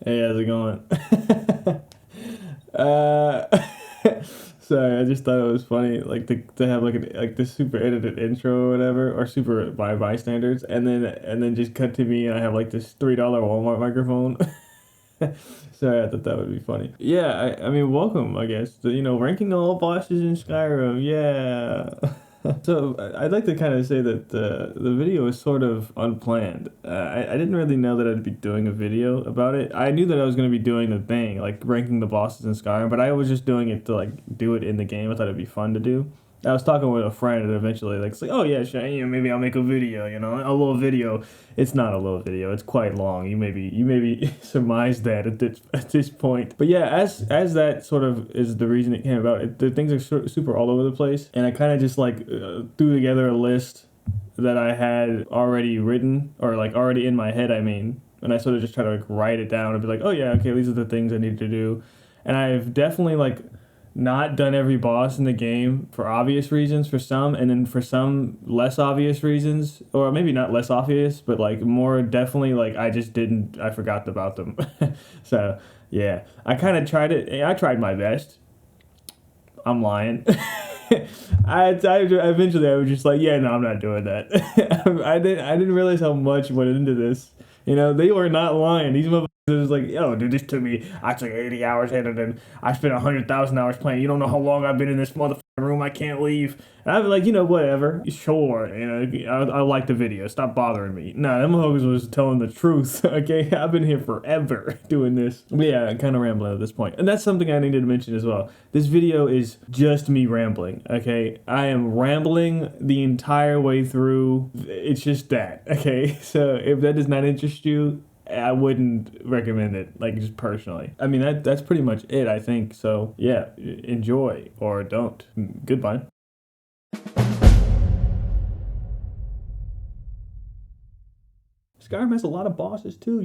Hey, how's it going? uh, sorry, I just thought it was funny, like to have like this super edited intro or whatever, or super by standards, and then just cut to me and I have like this $3 Walmart microphone. Sorry, I thought that would be funny. Yeah, I mean, welcome, I guess. Ranking all bosses in Skyrim. Yeah. So I'd like to kind of say that the video is sort of unplanned. I didn't really know that I'd be doing a video about it. I knew that I was going to be doing the thing, like ranking the bosses in Skyrim, but I was just doing it to like do it in the game. I thought it'd be fun to do. I was talking with a friend and eventually like, it's like, oh yeah, sure, maybe I'll make a video, a little video. It's not a little video, it's quite long. You maybe surmise that at this point. But yeah, as that sort of is the reason it came about, the things are super all over the place. And I kind of just like threw together a list that I had already written, or like already in my head, I mean. And I sort of just try to like write it down and be like, oh yeah, okay, these are the things I need to do. And I've definitely like not done every boss in the game for obvious reasons for some, and then for some less obvious reasons, or maybe not less obvious, but like more definitely like I forgot about them. So yeah, I kind of tried it. I tried my best. I'm lying. I eventually I was just like, yeah, no, I'm not doing that. I didn't realize how much went into this. They were not lying. These motherfuckers was like, yo, dude, this took me, I took 80 hours in it, and I spent 100,000 hours playing. You don't know how long I've been in this motherfucking room. I can't leave. And I'd be like, whatever. Sure. I like the video. Stop bothering me. Nah, them motherfuckers was telling the truth. Okay, I've been here forever doing this. But yeah, I'm kind of rambling at this point. And that's something I needed to mention as well. This video is just me rambling. Okay, I am rambling the entire way through. It's just that. Okay, so if that does not interest you, I wouldn't recommend it, like, just personally. I mean, that's pretty much it, I think. So, yeah, enjoy or don't. Goodbye. Skyrim has a lot of bosses, too,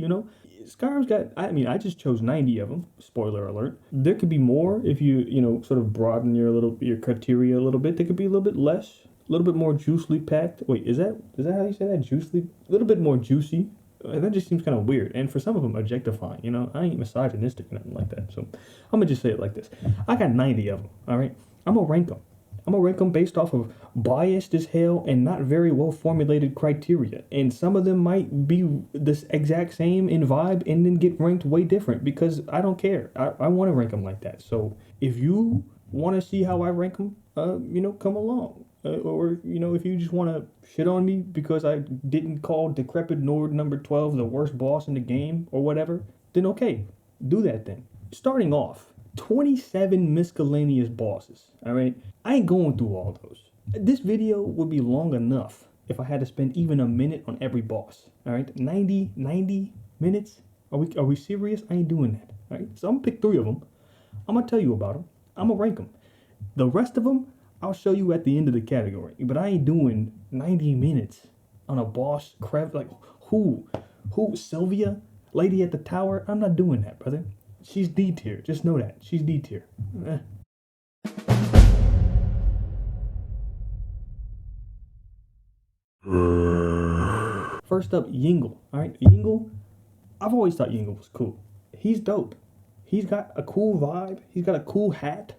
Skyrim's got, I just chose 90 of them. Spoiler alert. There could be more if you, sort of broaden your criteria a little bit. There could be a little bit less, a little bit more juicily packed. Wait, is that how you say that? Juicily? A little bit more juicy. That just seems kind of weird. And for some of them, objectifying. I ain't misogynistic or nothing like that. So I'm going to just say it like this. I got 90 of them, all right? I'm going to rank them. I'm going to rank them based off of biased as hell and not very well formulated criteria. And some of them might be this exact same in vibe and then get ranked way different because I don't care. I want to rank them like that. So if you want to see how I rank them, come along. Or, if you just want to shit on me because I didn't call Decrepit Nord number 12 the worst boss in the game or whatever, then okay, do that then. Starting off, 27 miscellaneous bosses, all right? I ain't going through all those. This video would be long enough if I had to spend even a minute on every boss, all right? 90 minutes? Are we serious? I ain't doing that, all right? So I'm going to pick 3 of them. I'm going to tell you about them. I'm going to rank them. The rest of them, I'll show you at the end of the category. But I ain't doing 90 minutes on a boss crap. Like, who? Sylvia? Lady at the tower? I'm not doing that, brother. She's D tier. Just know that. She's D tier. First up, Yngol. Alright, Yngol. I've always thought Yngol was cool. He's dope. He's got a cool vibe. He's got a cool hat.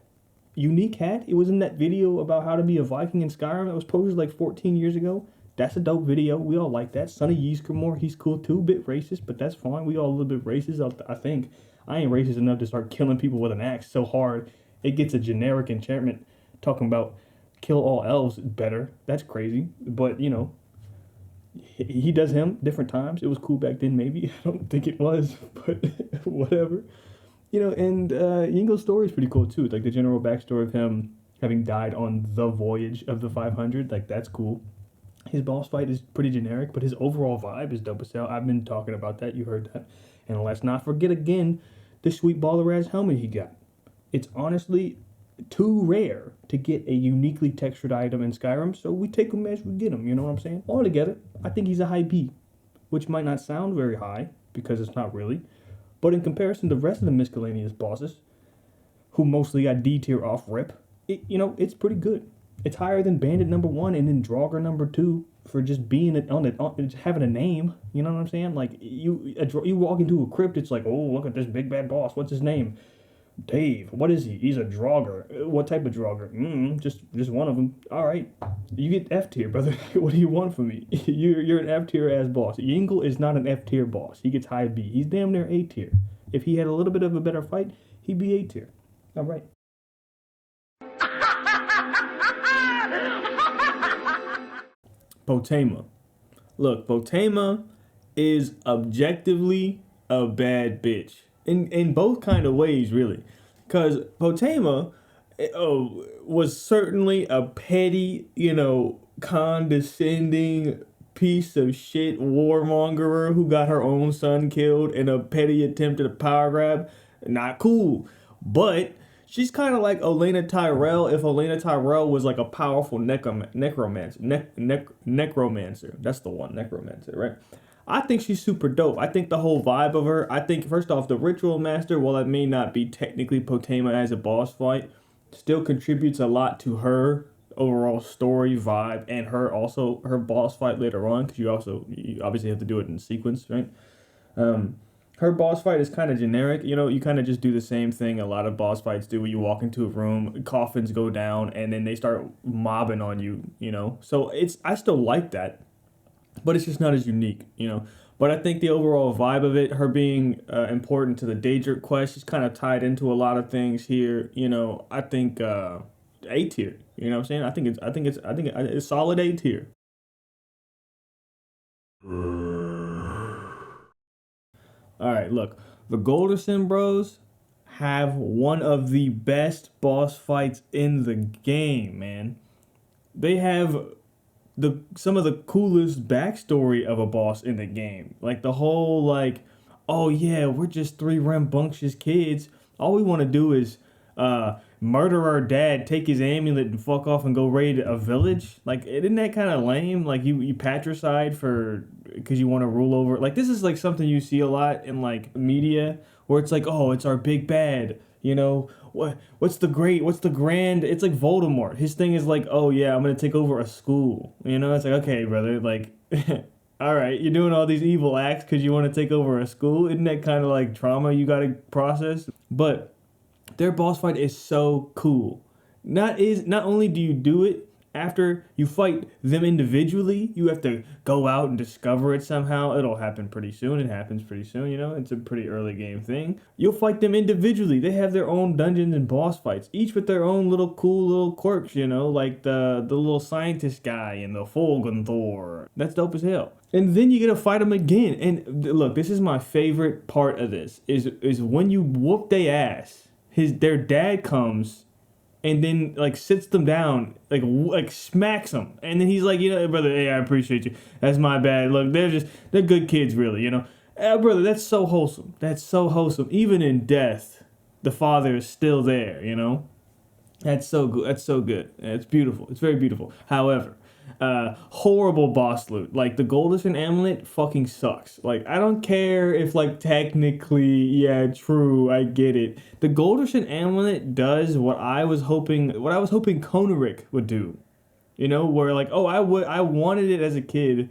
Unique hat. It was in that video about how to be a Viking in Skyrim that was posted like 14 years ago. That's a dope video. We all like that. Son of Ysgramor, he's cool too. Bit racist, but that's fine. We all a little bit racist, I think. I ain't racist enough to start killing people with an axe so hard it gets a generic enchantment talking about kill all elves better. That's crazy. But, he does him different times. It was cool back then, maybe. I don't think it was, but whatever. And Yngol's story is pretty cool too. Like the general backstory of him having died on the voyage of the 500. Like that's cool. His boss fight is pretty generic, but his overall vibe is dope as hell. I've been talking about that. You heard that. And let's not forget again the sweet baller ass helmet he got. It's honestly too rare to get a uniquely textured item in Skyrim, so we take them as we get them. You know what I'm saying? Altogether, I think he's a high B, which might not sound very high because it's not really. But in comparison to the rest of the miscellaneous bosses, who mostly got D tier off rip, it's pretty good. It's higher than Bandit number 1 and then Draugr number 2. for just being having a name. You know what I'm saying? Like you walk into a crypt, it's like, oh, look at this big bad boss. What's his name? Dave. What is he? He's a Draugr. What type of Draugr? Just one of them. All right, you get F tier, brother. What do you want from me? You're an F tier ass boss. Yngol is not an F tier boss. He gets high B. He's damn near A tier. If he had a little bit of a better fight, he'd be A tier. All right. Potema. Look, Potema is objectively a bad bitch in both kind of ways, really, because Potema was certainly a petty, condescending piece of shit warmongerer who got her own son killed in a petty attempt at a power grab. Not cool, but she's kind of like Olenna Tyrell if Olenna Tyrell was like a powerful necromancer. Necromancer. That's the one, necromancer, right? I think she's super dope. I think the whole vibe of her, I think, first off, the Ritual Master, while it may not be technically Potema as a boss fight, still contributes a lot to her overall story vibe and her boss fight later on, because you obviously have to do it in sequence, right? Her boss fight is kind of generic. You kind of just do the same thing a lot of boss fights do. When you walk into a room, coffins go down, and then they start mobbing on you, So I still like that, but it's just not as unique, But I think the overall vibe of it, her being important to the Daedric quest, is kind of tied into a lot of things here. I think A tier. You know what I'm saying? I think it's solid A tier. All right, look, the Golderson bros have one of the best boss fights in the game, man. They have some of the coolest backstory of a boss in the game. Like the whole oh yeah, we're just three rambunctious kids. All we want to do is murder our dad, take his amulet, and fuck off and go raid a village. Like, isn't that kind of lame? Like you patricide because you want to rule over. Like, this is like something you see a lot in like media where it's like, oh, it's our big bad. What's the grand? It's like Voldemort. His thing is like, oh yeah, I'm gonna take over a school. It's like, okay, brother, like, all right, you're doing all these evil acts because you want to take over a school. Isn't that kind of like trauma you gotta process? But their boss fight is so cool. Not only do you do it after you fight them individually, you have to go out and discover it somehow. It'll happen pretty soon. It happens pretty soon, It's a pretty early game thing. You'll fight them individually. They have their own dungeons and boss fights, each with their own little cool little quirks, like the little scientist guy and the Folgenthor. That's dope as hell. And then you get to fight them again. And look, this is my favorite part of this, is when you whoop their ass, their dad comes and then sits them down, like smacks them, and then he's like, brother, hey, I appreciate you. That's my bad. Look, they're good kids, really, brother. That's so wholesome. That's so wholesome. Even in death, the father is still there. That's so good. That's so good. It's beautiful. It's very beautiful. However, horrible boss loot. Like the Golderson amulet fucking sucks. Like, I don't care if technically, yeah, true, I get it. The Golderson amulet does what I was hoping Konarek would do. Where I wanted it as a kid.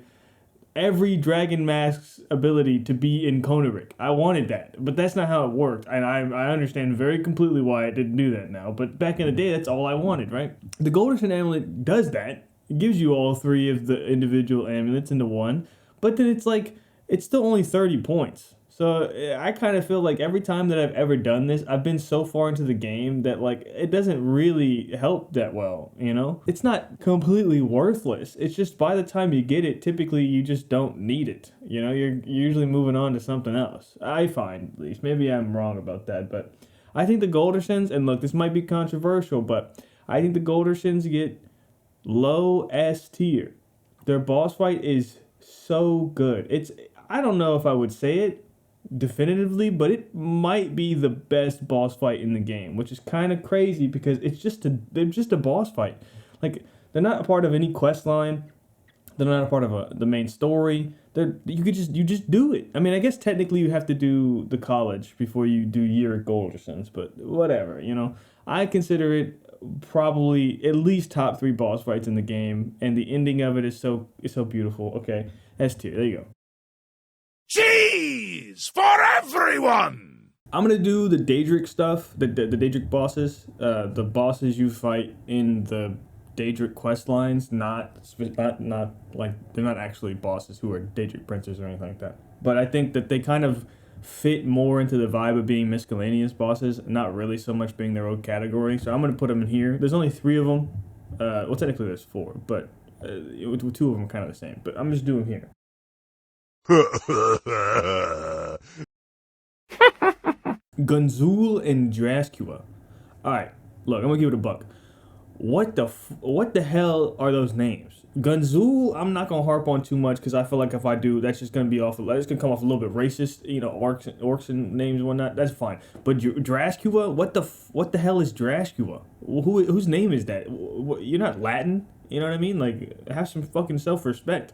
Every Dragon Mask's ability to be in Konarek. I wanted that, but that's not how it worked, and I understand very completely why it didn't do that now. But back in the day, that's all I wanted, right? The Golderson amulet does that. It gives you all three of the individual amulets into one, but then it's still only 30 points. So I kind of feel like every time that I've ever done this, I've been so far into the game that it doesn't really help that well, It's not completely worthless. It's just by the time you get it, typically you just don't need it. You're usually moving on to something else. I find, at least. Maybe I'm wrong about that, but I think the Goldersons, and look, this might be controversial, but I think the Goldersons get low S tier. Their boss fight is so good. I don't know if I would say it definitively, but it might be the best boss fight in the game, which is kind of crazy because they're just a boss fight. Like, they're not a part of any quest line. They're not a part of the main story. You just do it. I mean, I guess technically you have to do the college before you do your Goldersons, but whatever, I consider it probably at least top 3 boss fights in the game, and the ending of it is so beautiful. Okay, S tier. There you go. Cheese for everyone! I'm gonna do the Daedric stuff, the Daedric bosses, the bosses you fight in the Daedric quest lines, not like they're not actually bosses who are Daedric princes or anything like that. But I think that they kind of fit more into the vibe of being miscellaneous bosses, not really so much being their own category. So I'm gonna put them in here. There's only 3 of them. Well, technically there's 4, but 2 of them are kind of the same. But I'm just doing here. Gunzul and Drascua. Alright, look, I'm gonna give it a buck. What the hell are those names? Gunzul, I'm not gonna harp on too much because I feel like if I do, that's just gonna be it's gonna come off a little bit racist, orcs and names and whatnot. That's fine. But Drascua, what the hell is Drascua? Whose name is that? You're not Latin, you know what I mean? Like, have some fucking self-respect.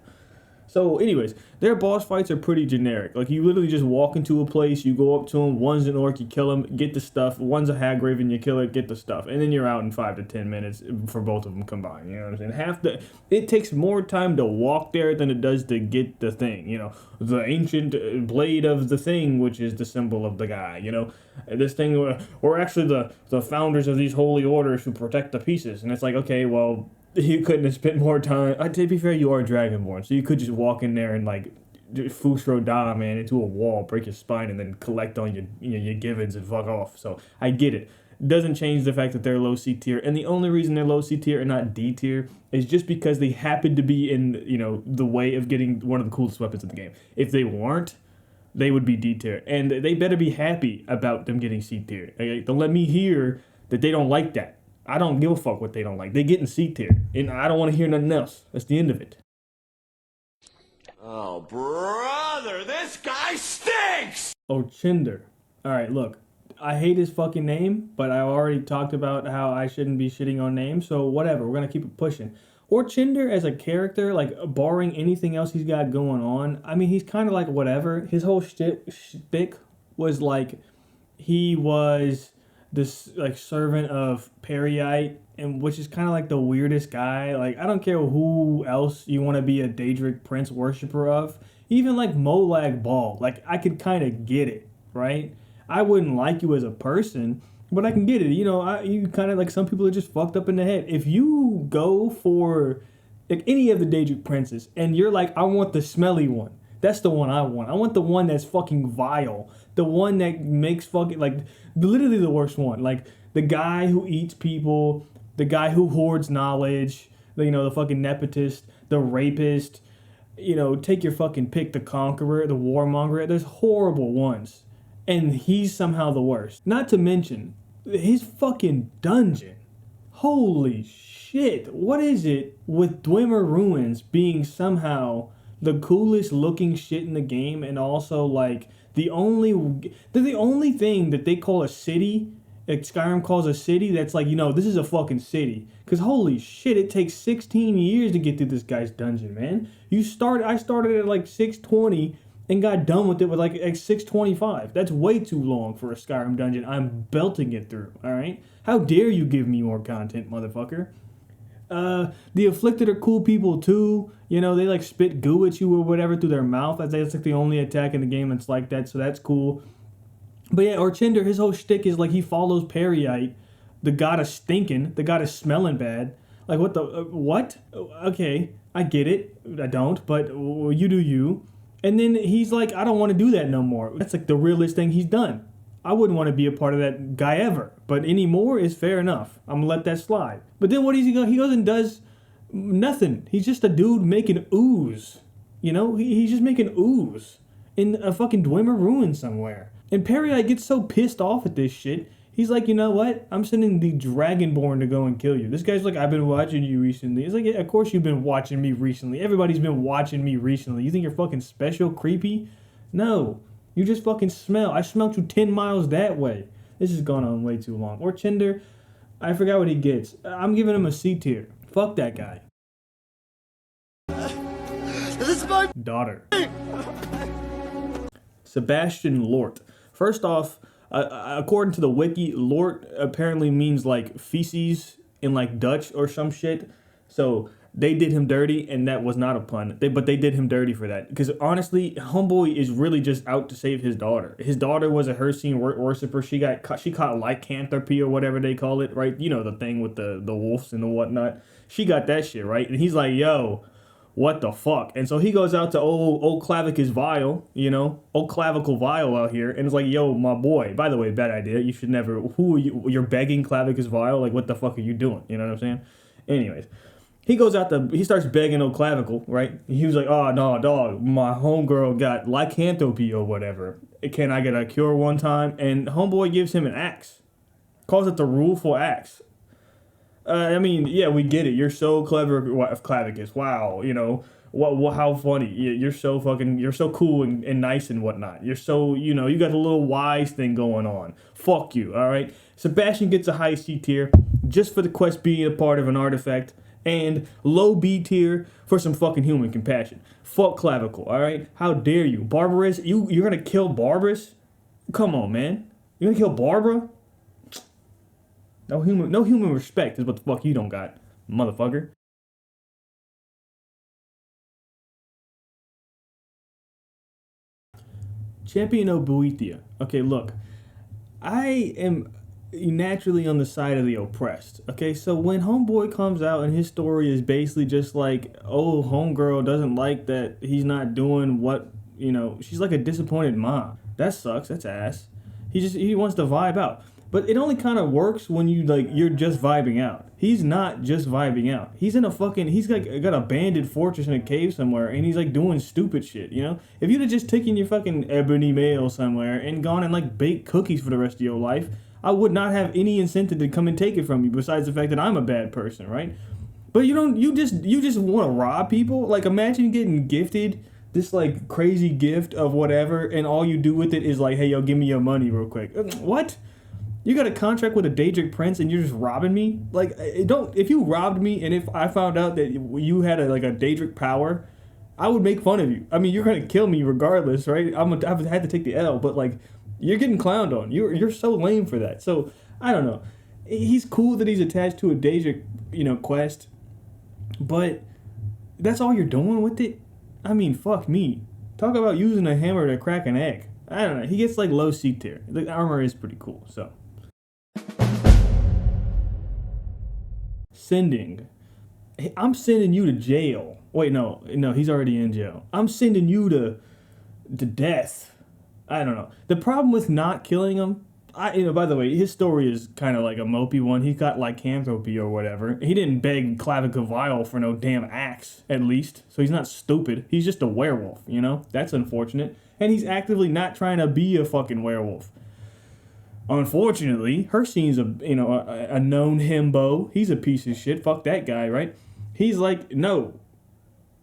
So, anyways, their boss fights are pretty generic. Like, you literally just walk into a place, you go up to them, one's an orc, you kill him, get the stuff. One's a Hagraven, you kill it, get the stuff. And then you're out in 5 to 10 minutes for both of them combined, you know what I'm saying? It takes more time to walk there than it does to get the thing, the ancient blade of the thing, which is the symbol of the guy, This thing, we're actually the founders of these holy orders who protect the pieces. And it's like, okay, well, you couldn't have spent more time. To be fair, you are Dragonborn, so you could just walk in there and like Fusro Da, man, into a wall, break your spine, and then collect on your givens and fuck off. So I get it. Doesn't change the fact that they're low C tier, and the only reason they're low C tier and not D tier is just because they happen to be in the way of getting one of the coolest weapons in the game. If they weren't, they would be D tier, and they better be happy about them getting C tier. Okay? Don't let me hear that they don't like that. I don't give a fuck what they don't like. They get in C tier, and I don't want to hear nothing else. That's the end of it. Oh, brother, this guy stinks! Orchendor. Alright, look. I hate his fucking name, but I already talked about how I shouldn't be shitting on names, so whatever. We're going to keep it pushing. Orchendor as a character, like, barring anything else he's got going on, I mean, he's kind of like whatever. His whole shtick was like, he was this like servant of Periite, and which is kind of like the weirdest guy. Like, I don't care who else you want to be a Daedric prince worshiper of, even like Molag Bal. Like, I could kind of get it, right? I wouldn't like you as a person, but I can get it. You kind of like, some people are just fucked up in the head. If you go for like any of the Daedric princes and you're like, I want the smelly one, that's the one I want. I want the one that's fucking vile. The one that makes fucking, like, literally the worst one. Like, the guy who eats people, the guy who hoards knowledge, the fucking nepotist, the rapist, take your fucking pick, the conqueror, the warmonger. There's horrible ones. And he's somehow the worst. Not to mention, his fucking dungeon. Holy shit. What is it with Dwemer Ruins being somehow the coolest looking shit in the game, and also like they're the only thing that they call a city, like Skyrim calls a city, that's like, this is a fucking city. Cause holy shit, it takes 16 years to get through this guy's dungeon, man. I started at like 620 and got done with it with like 625. That's way too long for a Skyrim dungeon. I'm belting it through, alright? How dare you give me more content, motherfucker? The Afflicted are cool people too. They like spit goo at you or whatever through their mouth. I'd say it's like the only attack in the game that's like that, so that's cool. But yeah, Orchendor, his whole shtick is like he follows Periite, the god of stinking, the god of smelling bad. Like, what? Okay, I get it. I don't, but you do you. And then he's like, I don't want to do that no more. That's like the realest thing he's done. I wouldn't want to be a part of that guy ever. But anymore is fair enough. I'm going to let that slide. But then what is he going? He goes and does nothing. He's just a dude making ooze. He's just making ooze in a fucking Dwemer ruin somewhere. And Periite gets so pissed off at this shit. He's like, you know what? I'm sending the Dragonborn to go and kill you. This guy's like, I've been watching you recently. It's like, yeah, of course you've been watching me recently. Everybody's been watching me recently. You think you're fucking special, creepy? No. You just fucking smell. I smelled you 10 miles that way. This has gone on way too long. Orchendor, I forgot what he gets. I'm giving him a C tier. Fuck that guy. This is my daughter. Sebastian Lort. First off, according to the wiki, Lort apparently means like feces in like Dutch or some shit. So they did him dirty, and that was not a pun. But they did him dirty for that. Because honestly, homeboy is really just out to save his daughter. His daughter was a Hercene worshiper. She caught lycanthropy or whatever they call it, right? You know, the thing with the wolves and the whatnot. She got that shit, right? And he's like, yo, what the fuck? And so he goes out to old Clavicus Vile, you know, old Clavicle Vile out here, and it's like, yo, my boy, by the way, bad idea. You should never, who are you, you're begging Clavicus Vile? Like, what the fuck are you doing? You know what I'm saying? Anyways, he starts begging old Clavicle, right? He was like, oh, no, dog, my homegirl got lycanthropy or whatever. Can I get a cure one time? And homeboy gives him an axe. Calls it the Ruleful Axe. I mean, yeah, we get it. You're so clever, Clavicus. Wow, you know, how funny. You're so cool and nice and whatnot. You're so, you know, you got a little wise thing going on. Fuck you, all right? Sebastian gets a high C tier just for the quest being a part of an artifact, and low B tier for some fucking human compassion. Fuck Clavicle, all right? How dare you? Barbarous, you're gonna kill Barbarous? Come on, man. You're gonna kill Barbara? No human respect is what the fuck you don't got, motherfucker. Champion of Boethiah. Okay, look, I am naturally on the side of the oppressed. Okay, so when homeboy comes out and his story is basically just like, oh, homegirl doesn't like that he's not doing what, you know, she's like a disappointed mom. That sucks. That's ass. He wants to vibe out. But it only kind of works when you're just vibing out. He's not just vibing out. He's in he's like got a banded fortress in a cave somewhere, and he's like doing stupid shit, you know? If you'd have just taken your fucking ebony mail somewhere and gone and like baked cookies for the rest of your life, I would not have any incentive to come and take it from you besides the fact that I'm a bad person, right? But you just want to rob people? Like, imagine getting gifted this like crazy gift of whatever, and all you do with it is like, hey, yo, give me your money real quick. What? You got a contract with a Daedric prince and you're just robbing me? Like, if you robbed me and if I found out that you had a Daedric power, I would make fun of you. I mean, you're going to kill me regardless, right? I've had to take the L, but like, you're getting clowned on. You're so lame for that. So, I don't know. He's cool that he's attached to a Daedric, you know, quest, but that's all you're doing with it? I mean, fuck me. Talk about using a hammer to crack an egg. I don't know. He gets like low C tier. The armor is pretty cool, so. Sinding. Hey, I'm sending you to jail. Wait, no, he's already in jail. I'm sending you to death. I don't know. The problem with not killing him, by the way, his story is kind of like a mopey one. He got lycanthropy or whatever. He didn't beg Clavicle Vile for no damn axe, at least. So he's not stupid. He's just a werewolf, you know? That's unfortunate. And he's actively not trying to be a fucking werewolf. Unfortunately, Hercene's a known himbo. He's a piece of shit. Fuck that guy, right? He's like, no.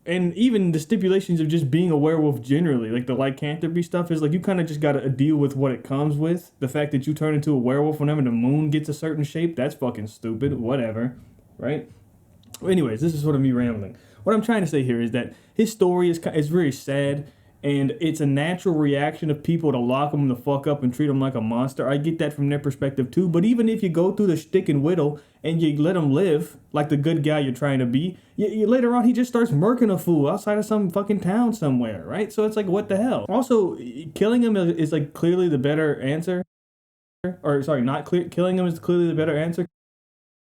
And even the stipulations of just being a werewolf generally, like the lycanthropy stuff, is like you kind of just got to deal with what it comes with. The fact that you turn into a werewolf whenever the moon gets a certain shape, that's fucking stupid. Whatever, right? Anyways, this is sort of me rambling. What I'm trying to say here is that his story is very sad. And it's a natural reaction of people to lock him the fuck up and treat him like a monster. I get that from their perspective too. But even if you go through the shtick and whittle and you let him live like the good guy you're trying to be, later on he just starts murking a fool outside of some fucking town somewhere, right? So it's like, what the hell? Also, killing him is like clearly the better answer. Or sorry, killing him is clearly the better answer.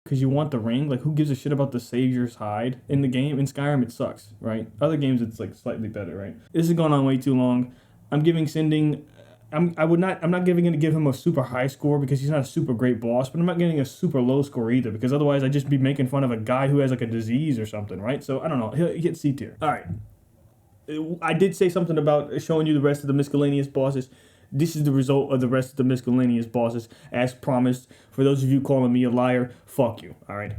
Because you want the ring. Like, who gives a shit about the Savior's hide in the game? In Skyrim, it sucks, right? Other games, it's like slightly better, right? This is going on way too long. I'm giving Sinding. I'm not give him a super high score because he's not a super great boss, but I'm not getting a super low score either because otherwise I'd just be making fun of a guy who has like a disease or something, right? So I don't know. He'll get C tier. All right. I did say something about showing you the rest of the miscellaneous bosses. This is the result of the rest of the miscellaneous bosses, as promised. For those of you calling me a liar, fuck you, alright?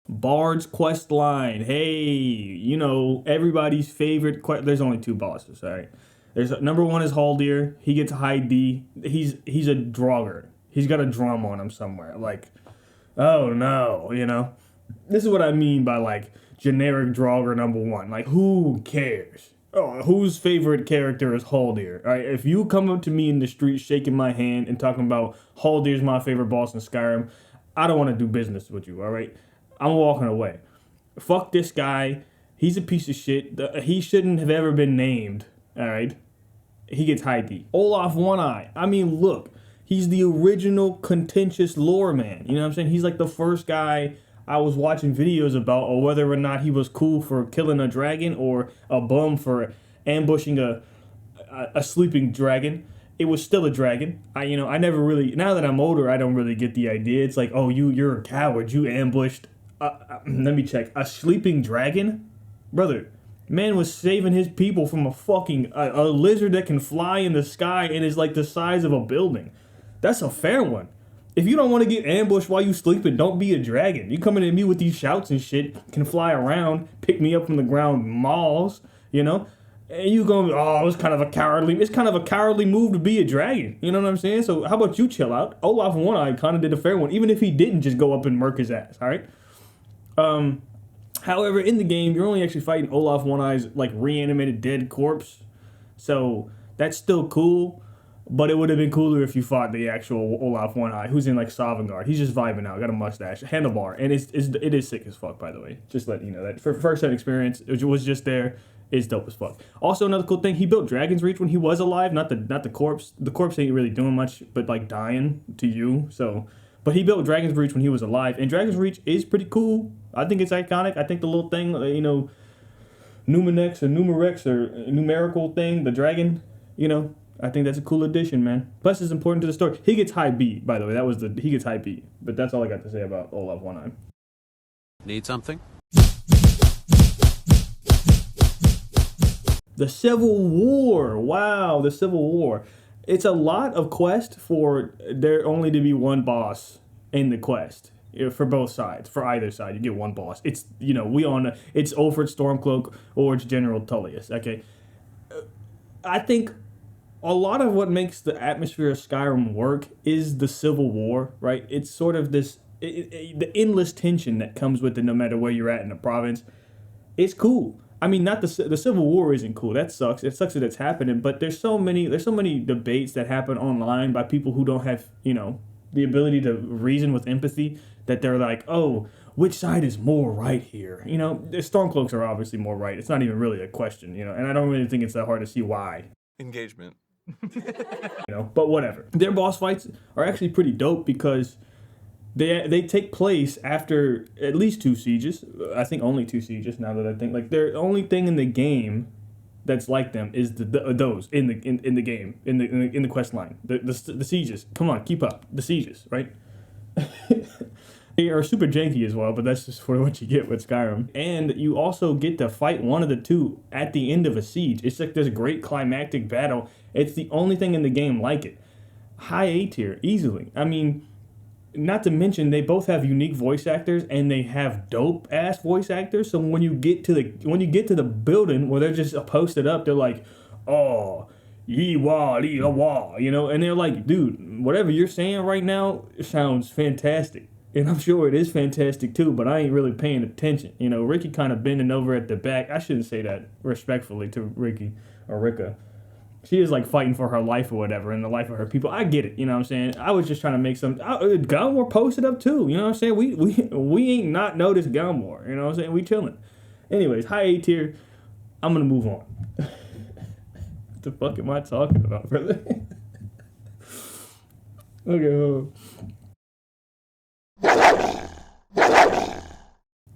Bards quest line. Hey, you know, everybody's favorite there's only two bosses, alright? Number one is Haldir. He gets a high D. He's a Draugr. He's got a drum on him somewhere. Like, oh no, you know? This is what I mean by, like, generic Draugr number one. Like, who cares? Oh, whose favorite character is Haldir? All right, if you come up to me in the street shaking my hand and talking about Haldir's my favorite boss in Skyrim, I don't want to do business with you. All right, I'm walking away. Fuck this guy. He's a piece of shit. He shouldn't have ever been named. All right, he gets high D. Olaf One Eye. I mean, look, he's the original contentious lore man. You know what I'm saying? He's like the first guy I was watching videos about, or whether or not he was cool for killing a dragon or a bum for ambushing a sleeping dragon. It was still a dragon. I never really. Now that I'm older, I don't really get the idea. It's like, oh, you're a coward. You ambushed. Let me check. A sleeping dragon, brother. Man was saving his people from a fucking a lizard that can fly in the sky and is like the size of a building. That's a fair one. If you don't want to get ambushed while you sleeping, don't be a dragon. You coming at me with these shouts and shit, can fly around, pick me up from the ground, mauls, and you going, oh, it's kind of a cowardly move to be a dragon. You know what I'm saying? So how about you chill out? Olaf One Eye kind of did a fair one, even if he didn't just go up and murk his ass. All right. However, in the game, you're only actually fighting Olaf One Eye's like reanimated dead corpse, so that's still cool. But it would have been cooler if you fought the actual Olaf One Eye, who's in like Sovngarde. He's just vibing out, got a mustache, handlebar, and it is sick as fuck, by the way. Just letting you know that for first-hand experience, it was just there. It's dope as fuck. Also, another cool thing, he built Dragon's Reach when he was alive, not the corpse. The corpse ain't really doing much, but like dying to you. So, but he built Dragon's Reach when he was alive, and Dragon's Reach is pretty cool. I think it's iconic. I think the little thing, Numenex or Numerex or numerical thing, the dragon, I think that's a cool addition, man. Plus, it's important to the story. He gets high B, by the way. He gets high B. But that's all I got to say about Olaf One Eye. Need something? The Civil War. Wow, the Civil War. It's a lot of quest for there only to be one boss in the quest. For both sides, for either side, you get one boss. It's, it's Ulfred Stormcloak or it's General Tullius. Okay. I think a lot of what makes the atmosphere of Skyrim work is the Civil War, right? It's sort of this, the endless tension that comes with it no matter where you're at in the province. It's cool. I mean, not the Civil War isn't cool. That sucks. It sucks that it's happening, but there's so many debates that happen online by people who don't have, the ability to reason with empathy, that they're like, oh, which side is more right here? The Stormcloaks are obviously more right. It's not even really a question, and I don't really think it's that hard to see why. Engagement. But whatever. Their boss fights are actually pretty dope because they take place after at least 2 sieges. I think only 2 sieges now that I think. Like, the only thing in the game that's like them is those in the game in the quest line. The sieges. Come on, keep up. The sieges, right? They are super janky as well, but that's just for what you get with Skyrim. And you also get to fight one of the two at the end of a siege. It's like this great climactic battle. It's the only thing in the game like it. High A tier, easily. I mean, not to mention they both have unique voice actors and they have dope ass voice actors. So when you get to the building where they're just posted up, they're like, oh, yee wah lee wah, and they're like, dude, whatever you're saying right now sounds fantastic. And I'm sure it is fantastic too, but I ain't really paying attention. Ricky kind of bending over at the back. I shouldn't say that respectfully to Ricky or Rika. She is like fighting for her life or whatever and the life of her people. I get it, you know what I'm saying? I was just trying to make some. Glenmoril posted up too, you know what I'm saying? We ain't not noticed Glenmoril, you know what I'm saying? We chilling. Anyways, high A tier. I'm gonna move on. What the fuck am I talking about, brother? Okay, hold on.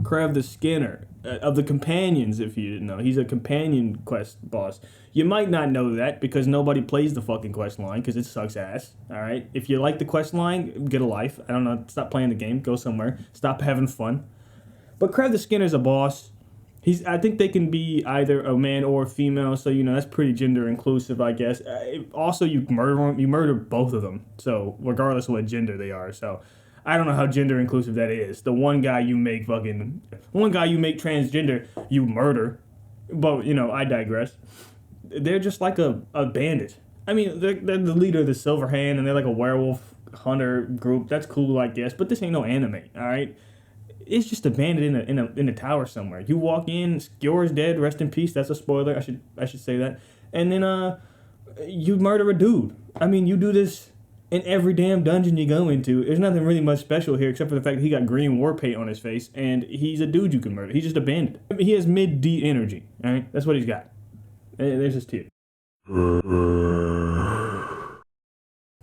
Krav the Skinner of the Companions, if you didn't know. He's a companion quest boss. You might not know that because nobody plays the fucking quest line because it sucks ass, alright? If you like the quest line, get a life. I don't know, stop playing the game, go somewhere. Stop having fun. But Krav the Skinner's a boss. I think they can be either a man or a female, so, that's pretty gender inclusive, I guess. Also, you murder both of them, so regardless of what gender they are, so I don't know how gender inclusive that is. The one guy you make transgender, you murder. But, I digress. They're just like a bandit. I mean, they're the leader of the Silver Hand, and they're like a werewolf hunter group. That's cool, I guess. But this ain't no anime, all right? it's just abandoned in a tower somewhere. You walk in, Skjor's dead, rest in peace. That's a spoiler. I should say that. And then you murder a dude. I mean, you do this in every damn dungeon you go into. There's nothing really much special here except for the fact that he got green war paint on his face and he's a dude you can murder. He's just abandoned. I mean, he has mid-D energy. All right, that's what he's got. There's his tier.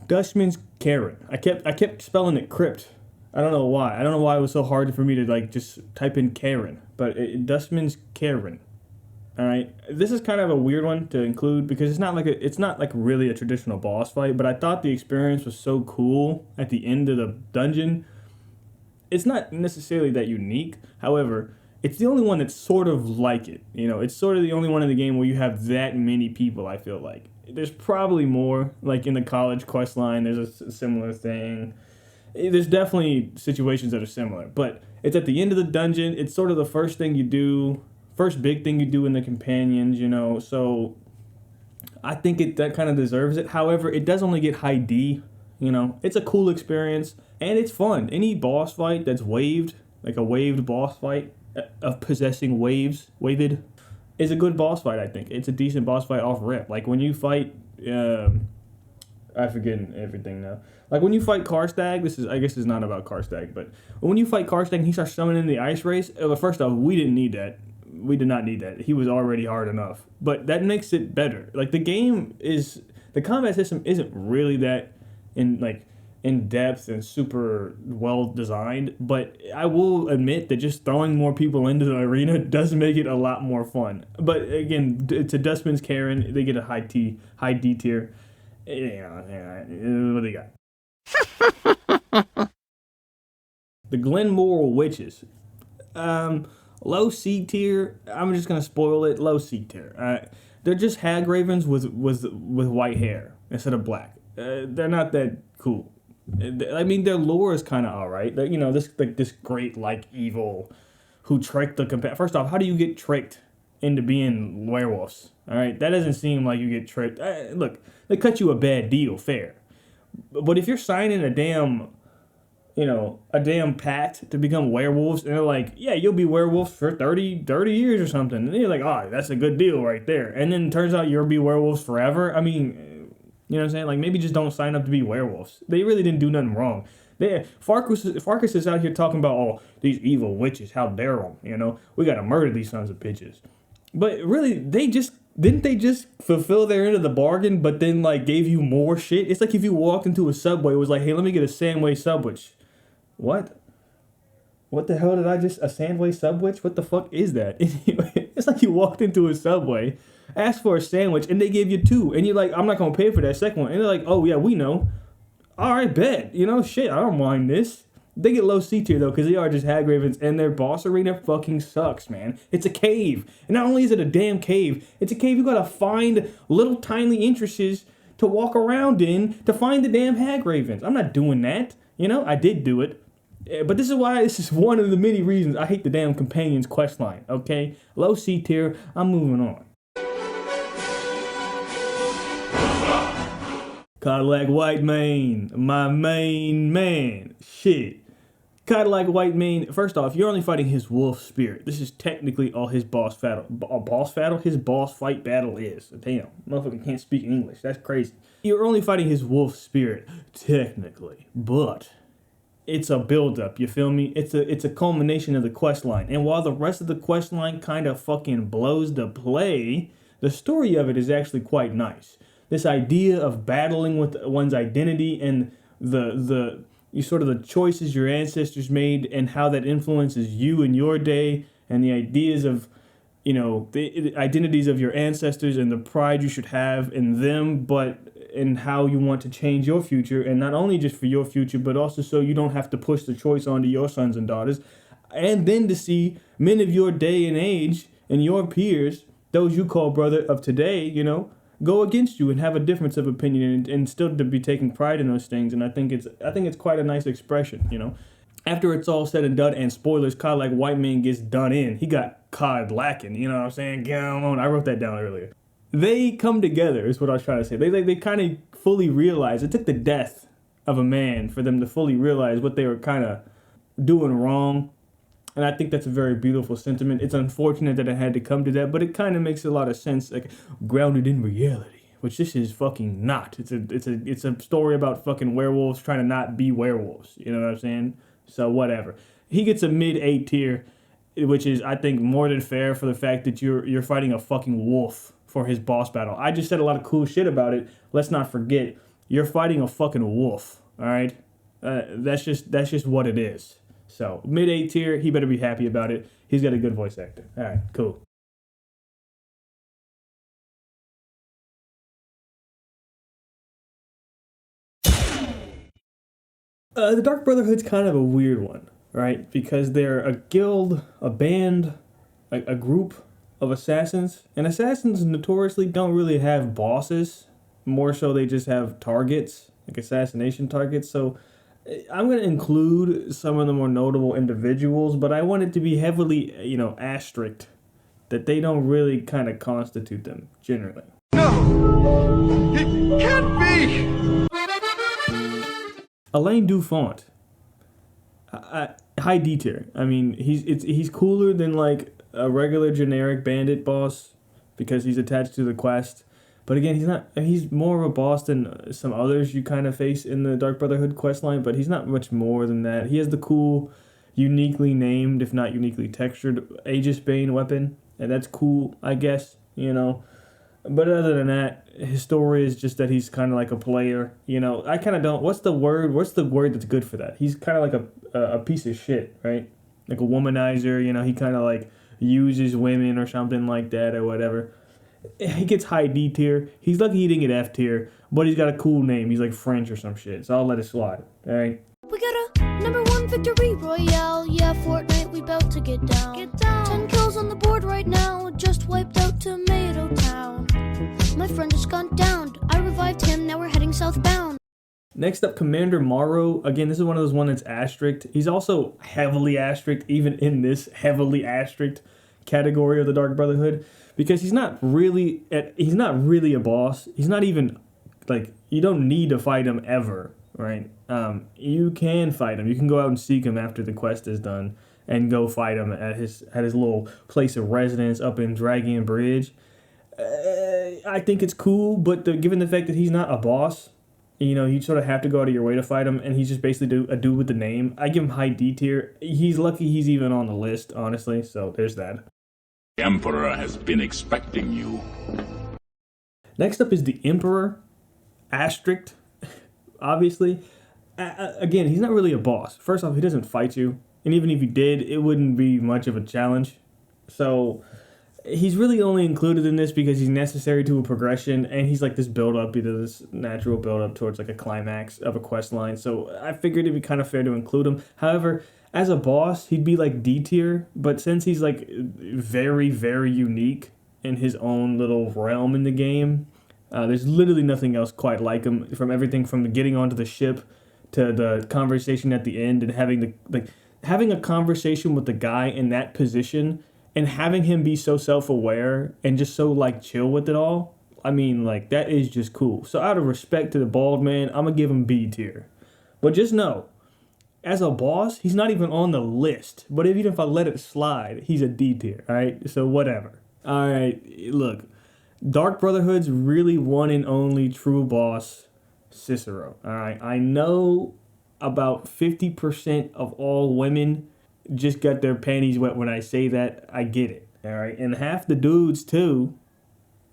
Dustman's Cairn. I kept spelling it crypt. I don't know why. I don't know why it was so hard for me to like just type in Cairn. But Dustman's Cairn. All right. This is kind of a weird one to include because it's not like really a traditional boss fight. But I thought the experience was so cool at the end of the dungeon. It's not necessarily that unique. However, it's the only one that's sort of like it. You know, it's sort of the only one in the game where you have that many people, I feel like. There's probably more, like in the college quest line, there's a similar thing. There's definitely situations that are similar, but it's at the end of the dungeon. It's sort of the first big thing you do in the companions, you know, so I think that kind of deserves it. However, it does only get high D, you know. It's a cool experience, and it's fun. Any boss fight that's waved, like a waved boss fight, of possessing waved, is a good boss fight, I think. It's a decent boss fight off rip. Like when you fight, I forget everything now. Like when you fight Karstag, I guess it's not about Karstag, but when you fight Karstag and he starts summoning the ice race, first off, we didn't need that. We did not need that. He was already hard enough. But that makes it better. Like the combat system isn't really that in depth and super well designed, but I will admit that just throwing more people into the arena does make it a lot more fun. But again, to Dustman's Cairn, they get a high D tier. Yeah, what do they got? The Glenmoril Witches. Low C tier. I'm just gonna spoil it. Low C tier. They're just hag ravens with white hair instead of black. They're not that cool. I mean, their lore is kind of alright. You know, this great evil who tricked the First off, how do you get tricked into being werewolves? All right, that doesn't seem like you get tricked. Look, they cut you a bad deal, fair. But if you're signing a damn pact to become werewolves, and they're like, yeah, you'll be werewolves for 30 years or something, and you're like, oh, that's a good deal right there. And then it turns out you'll be werewolves forever. I mean, you know what I'm saying? Like, maybe just don't sign up to be werewolves. They really didn't do nothing wrong. Farkas is out here talking about, oh, these evil witches, how dare them, you know? We gotta murder these sons of bitches. But really, didn't they just fulfill their end of the bargain, but then, gave you more shit? It's like if you walked into a Subway, it was like, hey, let me get a Sandway Subwich. What? What the hell a Sandway Subwich? What the fuck is that? It's like you walked into a Subway, asked for a sandwich, and they gave you two. And you're like, I'm not going to pay for that second one. And they're like, oh, yeah, we know. All right, bet. You know, shit, I don't mind this. They get low C tier, though, because they are just hag ravens, and their boss arena fucking sucks, man. It's a cave. And not only is it a damn cave, it's a cave you got to find little tiny entrances to walk around in to find the damn hag ravens. I'm not doing that. You know, I did do it. But this is one of the many reasons I hate the damn Companions questline, okay? Low C tier, I'm moving on. Kodlak Whitemane, my main man. Shit. Kodlak Whitemane, first off, you're only fighting his wolf spirit. This is technically all his boss battle. His boss fight battle is. Damn, motherfucker can't speak English. That's crazy. You're only fighting his wolf spirit, technically. But it's a build-up, you feel me? It's a culmination of the quest line. And while the rest of the quest line kind of fucking blows the play, the story of it is actually quite nice. This idea of battling with one's identity and the choices your ancestors made and how that influences you in your day, and the ideas of, the identities of your ancestors and the pride you should have in them, but in how you want to change your future, and not only just for your future, but also so you don't have to push the choice onto your sons and daughters. And then to see men of your day and age and your peers, those you call brother of today, go against you and have a difference of opinion and still to be taking pride in those things. And I think it's quite a nice expression, After it's all said and done, and spoilers, Kodlak Whitemane gets done in. He got Kodlakin, you know what I'm saying? Come on, I wrote that down earlier. They come together, is what I was trying to say. They kind of fully realize, it took the death of a man for them to fully realize what they were kind of doing wrong. And I think that's a very beautiful sentiment. It's unfortunate that it had to come to that, but it kind of makes a lot of sense, like grounded in reality, which this is fucking not. It's a story about fucking werewolves trying to not be werewolves. You know what I'm saying? So whatever. He gets a mid A tier, which is I think more than fair for the fact that you're fighting a fucking wolf for his boss battle. I just said a lot of cool shit about it. Let's not forget you're fighting a fucking wolf. All right, that's just what it is. So, mid A tier, he better be happy about it. He's got a good voice actor. All right, cool. The Dark Brotherhood's kind of a weird one, right? Because they're a guild, a band, a group of assassins. And assassins notoriously don't really have bosses. More so, they just have targets, like assassination targets. So, I'm going to include some of the more notable individuals, but I want it to be heavily, asterisked that they don't really kind of constitute them, generally. No! It can't be! Alain Dufont. High D tier. I mean, he's cooler than like a regular generic bandit boss because he's attached to the quest. But again, he's more of a boss than some others you kind of face in the Dark Brotherhood questline, but he's not much more than that. He has the cool, uniquely named, if not uniquely textured, Aegis Bane weapon, and that's cool, I guess, But other than that, his story is just that he's kind of like a player, I kind of don't, what's the word that's good for that? He's kind of like a piece of shit, right? Like a womanizer, he kind of like uses women or something like that or whatever. He gets high D tier. He's lucky he didn't get F tier, but he's got a cool name. He's like French or some shit, so I'll let it slide. All right. We got a number 1 victory royale. Yeah, Fortnite, we bout to get down. 10 kills on the board right now. Just wiped out Tomato Town. My friend just gone down. I revived him. Now we're heading southbound. Next up, Commander Morrow. Again, this is one of those ones that's asterisked. He's also heavily asterisked, even in this heavily asterisked category of the Dark Brotherhood. Because he's not really a boss. He's not even, like, you don't need to fight him ever, right? You can fight him. You can go out and seek him after the quest is done and go fight him at his little place of residence up in Dragon Bridge. I think it's cool, but given the fact that he's not a boss, you sort of have to go out of your way to fight him, and he's just basically a dude with the name. I give him high D tier. He's lucky he's even on the list, honestly, so there's that. The Emperor has been expecting you. Next up is the Emperor, asterisked, obviously. Again, he's not really a boss. First off, he doesn't fight you, and even if he did, it wouldn't be much of a challenge. So he's really only included in this because he's necessary to a progression, and he's like this build-up, this natural build-up towards like a climax of a quest line. So I figured it'd be kind of fair to include him. However, as a boss, he'd be like D tier, but since he's like very, very unique in his own little realm in the game, there's literally nothing else quite like him. From everything from getting onto the ship to the conversation at the end and having a conversation with the guy in that position and having him be so self-aware and just so like chill with it all. I mean, like, that is just cool. So out of respect to the bald man, I'm gonna give him B tier. But just know, as a boss, he's not even on the list. But even if I let it slide, he's a D tier, all right? So whatever. All right, look. Dark Brotherhood's really one and only true boss, Cicero, all right? I know about 50% of all women just got their panties wet when I say that. I get it, all right? And half the dudes, too.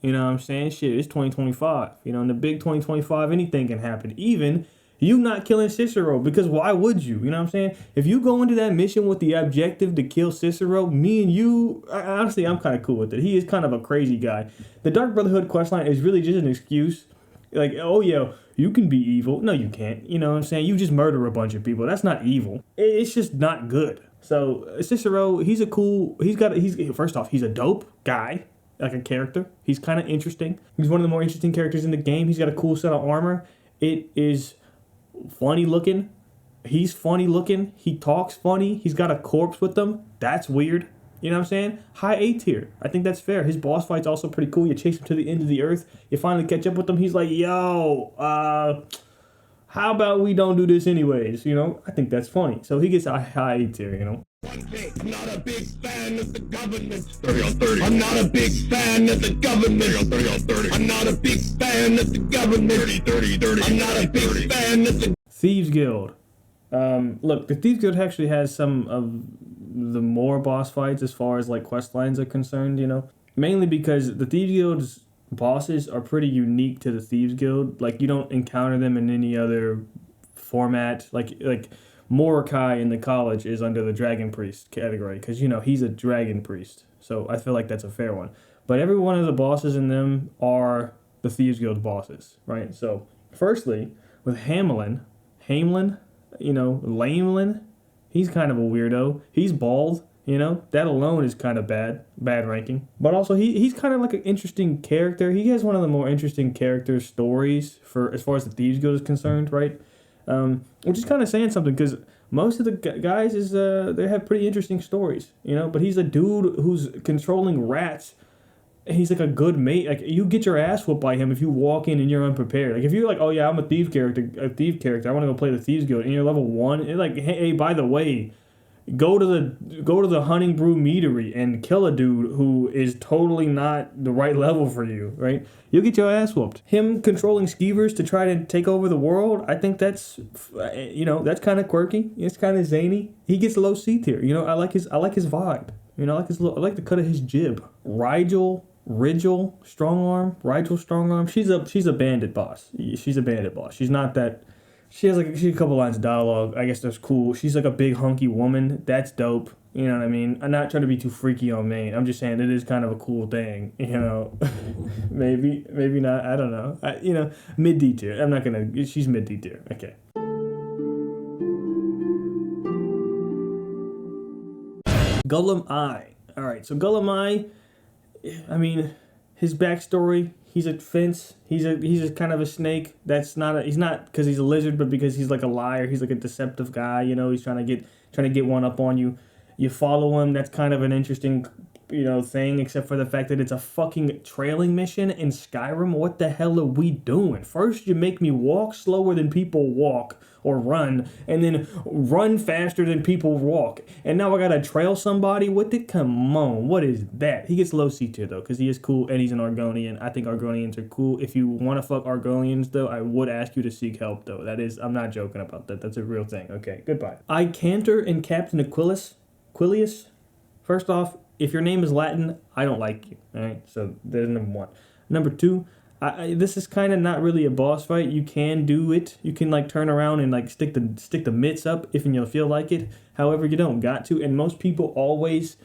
You know what I'm saying? Shit, it's 2025. In the big 2025, anything can happen. Even you not killing Cicero, because why would you? You know what I'm saying? If you go into that mission with the objective to kill Cicero, me and you, honestly, I'm kind of cool with it. He is kind of a crazy guy. The Dark Brotherhood questline is really just an excuse. Like, oh, yeah, you can be evil. No, you can't. You know what I'm saying? You just murder a bunch of people. That's not evil. It's just not good. So, Cicero, first off, he's a dope guy, like a character. He's kind of interesting. He's one of the more interesting characters in the game. He's got a cool set of armor. It is funny looking. He's funny looking. He talks funny. He's got a corpse with him. That's weird. You know what I'm saying? High A tier. I think that's fair. His boss fight's also pretty cool. You chase him to the end of the earth. You finally catch up with him. He's like, yo, how about we don't do this anyways? I think that's funny. So he gets a high A tier, I'm not a big fan of the government. 30 on 30. I'm not a big fan of the government. 30 on 30 on 30. I'm not a big fan of the government. 30, 30, 30. I'm not a big fan of the Thieves Guild. Look, the Thieves Guild actually has some of the more boss fights as far as like quest lines are concerned, you know? Mainly because the Thieves Guild's bosses are pretty unique to the Thieves Guild. Like, you don't encounter them in any other format. Like Mordecai in the college is under the Dragon Priest category because, you know, he's a Dragon Priest. So I feel like that's a fair one. But every one of the bosses in them are the Thieves Guild bosses, right? So, firstly, with Hamelin, you know, Lamelin, he's kind of a weirdo. He's bald, you know? That alone is kind of bad ranking. But also, he's kind of like an interesting character. He has one of the more interesting character stories for as far as the Thieves Guild is concerned, right? Which is kind of saying something because most of the guys they have pretty interesting stories, you know. But he's a dude who's controlling rats. And he's like a good mate. Like, you get your ass whooped by him if you walk in and you're unprepared. Like, if you're like, oh yeah, I'm a thief character. I want to go play the Thieves Guild, and you're level 1. It's like, hey, by the way, go to the Hunting Brew Meadery and kill a dude who is totally not the right level for you, right? You'll get your ass whooped. Him controlling skeevers to try to take over the world, I think that's, you know, that's kind of quirky. It's kind of zany. He gets low C tier. You know, I like his vibe. You know, I like the cut of his jib. Rigel Strongarm. She's a bandit boss. She's a bandit boss. She's not that. She has a couple lines of dialogue. I guess that's cool. She's like a big hunky woman. That's dope. You know what I mean? I'm not trying to be too freaky on main. I'm just saying it is kind of a cool thing. You know, maybe not. I don't know. You know, mid D tier. I'm not gonna. She's mid D tier. Okay. Gullum Eye. All right. So Gullum Eye. I mean, his backstory. He's a fence. He's a kind of a snake. He's not because he's a lizard, but because he's like a liar. He's like a deceptive guy. You know, he's trying to get one up on you. You follow him. That's kind of an interesting, you know, thing. Except for the fact that it's a fucking trailing mission in Skyrim. What the hell are we doing? First, you make me walk slower than people walk or run, and then run faster than people walk. And now I gotta trail somebody with it? Come on, what is that? He gets low C tier though, because he is cool and he's an Argonian. I think Argonians are cool. If you want to fuck Argonians though, I would ask you to seek help though. I'm not joking about that. That's a real thing. Okay, goodbye. Icantor and Captain Aquilius. First off, if your name is Latin, I don't like you. Alright, so there's number 1. Number 2, this is kind of not really a boss fight. You can do it. You can like turn around and like stick the mitts up if you feel like it. However, you don't got to. And most people always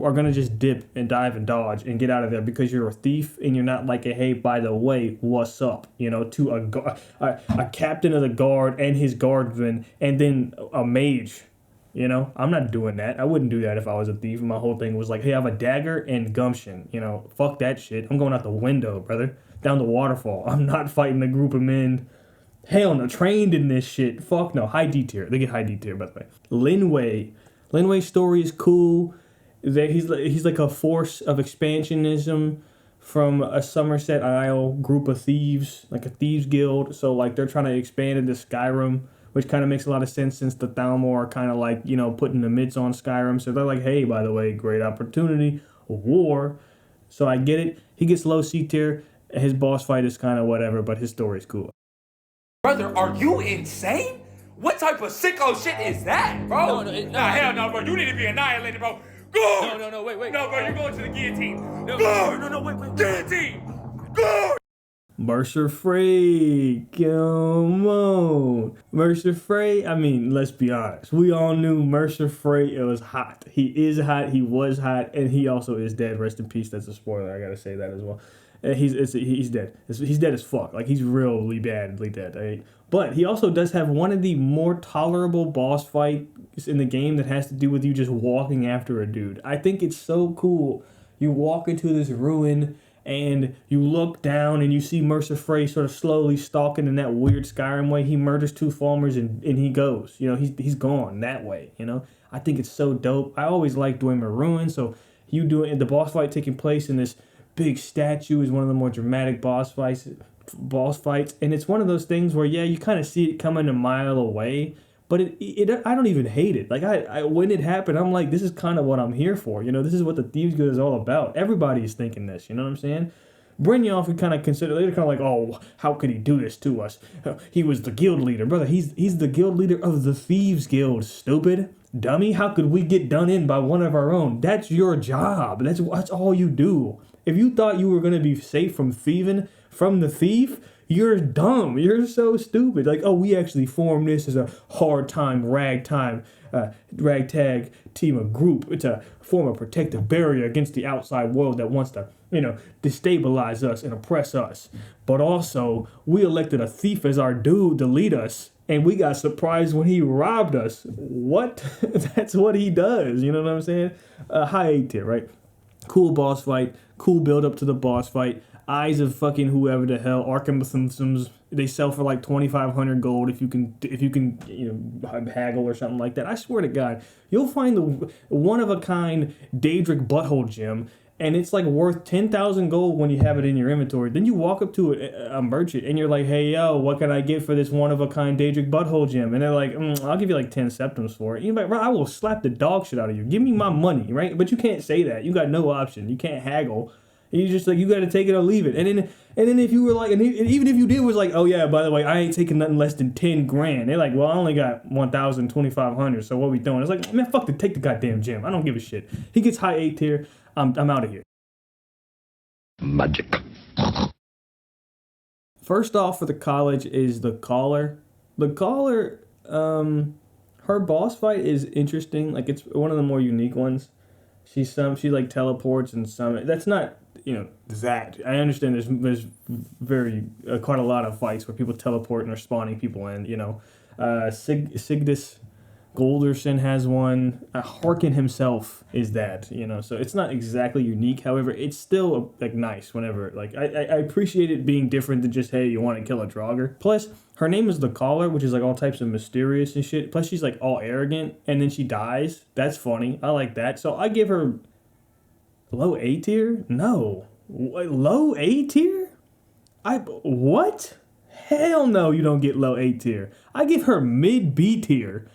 are gonna just dip and dive and dodge and get out of there because you're a thief and you're not like a hey, by the way, what's up? You know, to a captain of the guard and his guardsman and then a mage. You know, I'm not doing that. I wouldn't do that if I was a thief. My whole thing was like, hey, I have a dagger and gumption. You know, fuck that shit. I'm going out the window, brother. Down the waterfall. I'm not fighting a group of men. Hell no, trained in this shit. Fuck no. High D tier. They get high D tier, by the way. Linway's story is cool. He's like a force of expansionism from a Somerset Isle group of thieves, like a thieves guild. So like they're trying to expand into Skyrim, which kind of makes a lot of sense since the Thalmor are kind of like, you know, putting the mitts on Skyrim. So they're like, hey, by the way, great opportunity, war. So I get it. He gets low C tier. His boss fight is kind of whatever, but his story is cool. Brother, are you insane? What type of sicko shit is that, bro? Hell no, bro. You need to be annihilated, bro. Go! No, wait. No, bro, you're going to the guillotine. No, wait. Guillotine! Go! Mercer Frey, come on. Mercer Frey, I mean, let's be honest. We all knew Mercer Frey, it was hot. He is hot, he was hot, and he also is dead. Rest in peace, that's a spoiler, I gotta say that as well. He's dead. He's dead as fuck. Like, he's really badly dead, right? But he also does have one of the more tolerable boss fights in the game that has to do with you just walking after a dude. I think it's so cool. You walk into this ruin, and you look down and you see Mercer Frey sort of slowly stalking in that weird Skyrim way. He murders 2 farmers and he goes. You know, he's gone that way, you know. I think it's so dope. I always liked Dwemer Ruin, so you do it. The boss fight taking place in this big statue is one of the more dramatic boss fights. And it's one of those things where, yeah, you kind of see it coming a mile away, But I don't even hate it. Like I when it happened, I'm like, this is kind of what I'm here for. This is what the Thieves Guild is all about. Everybody's thinking this. You know what I'm saying? Brynjolf, we kind of consider, they're kind of like, oh, how could he do this to us? He was the guild leader. Brother, he's the guild leader of the Thieves Guild, stupid. Dummy, how could we get done in by one of our own? That's your job. That's all you do. If you thought you were going to be safe from thieving from the thief, you're dumb. You're so stupid. Like, oh, we actually formed this as a ragtag team, a group to form a protective barrier against the outside world that wants to, destabilize us and oppress us. But also, we elected a thief as our dude to lead us, and we got surprised when he robbed us. What? That's what he does. You know what I'm saying? High A tier, right? Cool boss fight. Cool build up to the boss fight. Eyes of fucking whoever the hell. Archimethems. They sell for like 2,500 gold if you can haggle or something like that. I swear to God, you'll find the one of a kind Daedric butthole gem, and it's like worth 10,000 gold when you have it in your inventory. Then you walk up to a merchant and you're like, hey, yo, what can I get for this one-of-a-kind Daedric butthole gem? And they're like, I'll give you like 10 septims for it. You're like, bro, I will slap the dog shit out of you. Give me my money, right? But you can't say that. You got no option. You can't haggle. You just like, you got to take it or leave it. And then if you were like, and even if you did was like, oh yeah, by the way, I ain't taking nothing less than 10 grand. They're like, well, I only got 1,000, 2,500. So what we doing? It's like, man, fuck it, take the goddamn gem. I don't give a shit. He gets high A tier. I'm out of here. Magic. First off for the college is the Caller. The Caller, her boss fight is interesting. Like, it's one of the more unique ones. She like teleports and some. That's not, that. I understand there's very quite a lot of fights where people teleport and are spawning people in. Sigdis Gauldur has one. Harkin himself is that. So it's not exactly unique. However, it's still like nice whenever like I appreciate it being different than just, hey, you want to kill a Draugr. Plus, her name is the Caller, which is like all types of mysterious and shit. Plus, she's like all arrogant, and then she dies. That's funny. I like that. So I give her low A tier. No, low A tier. What? Hell no, you don't get low A tier. I give her mid B tier.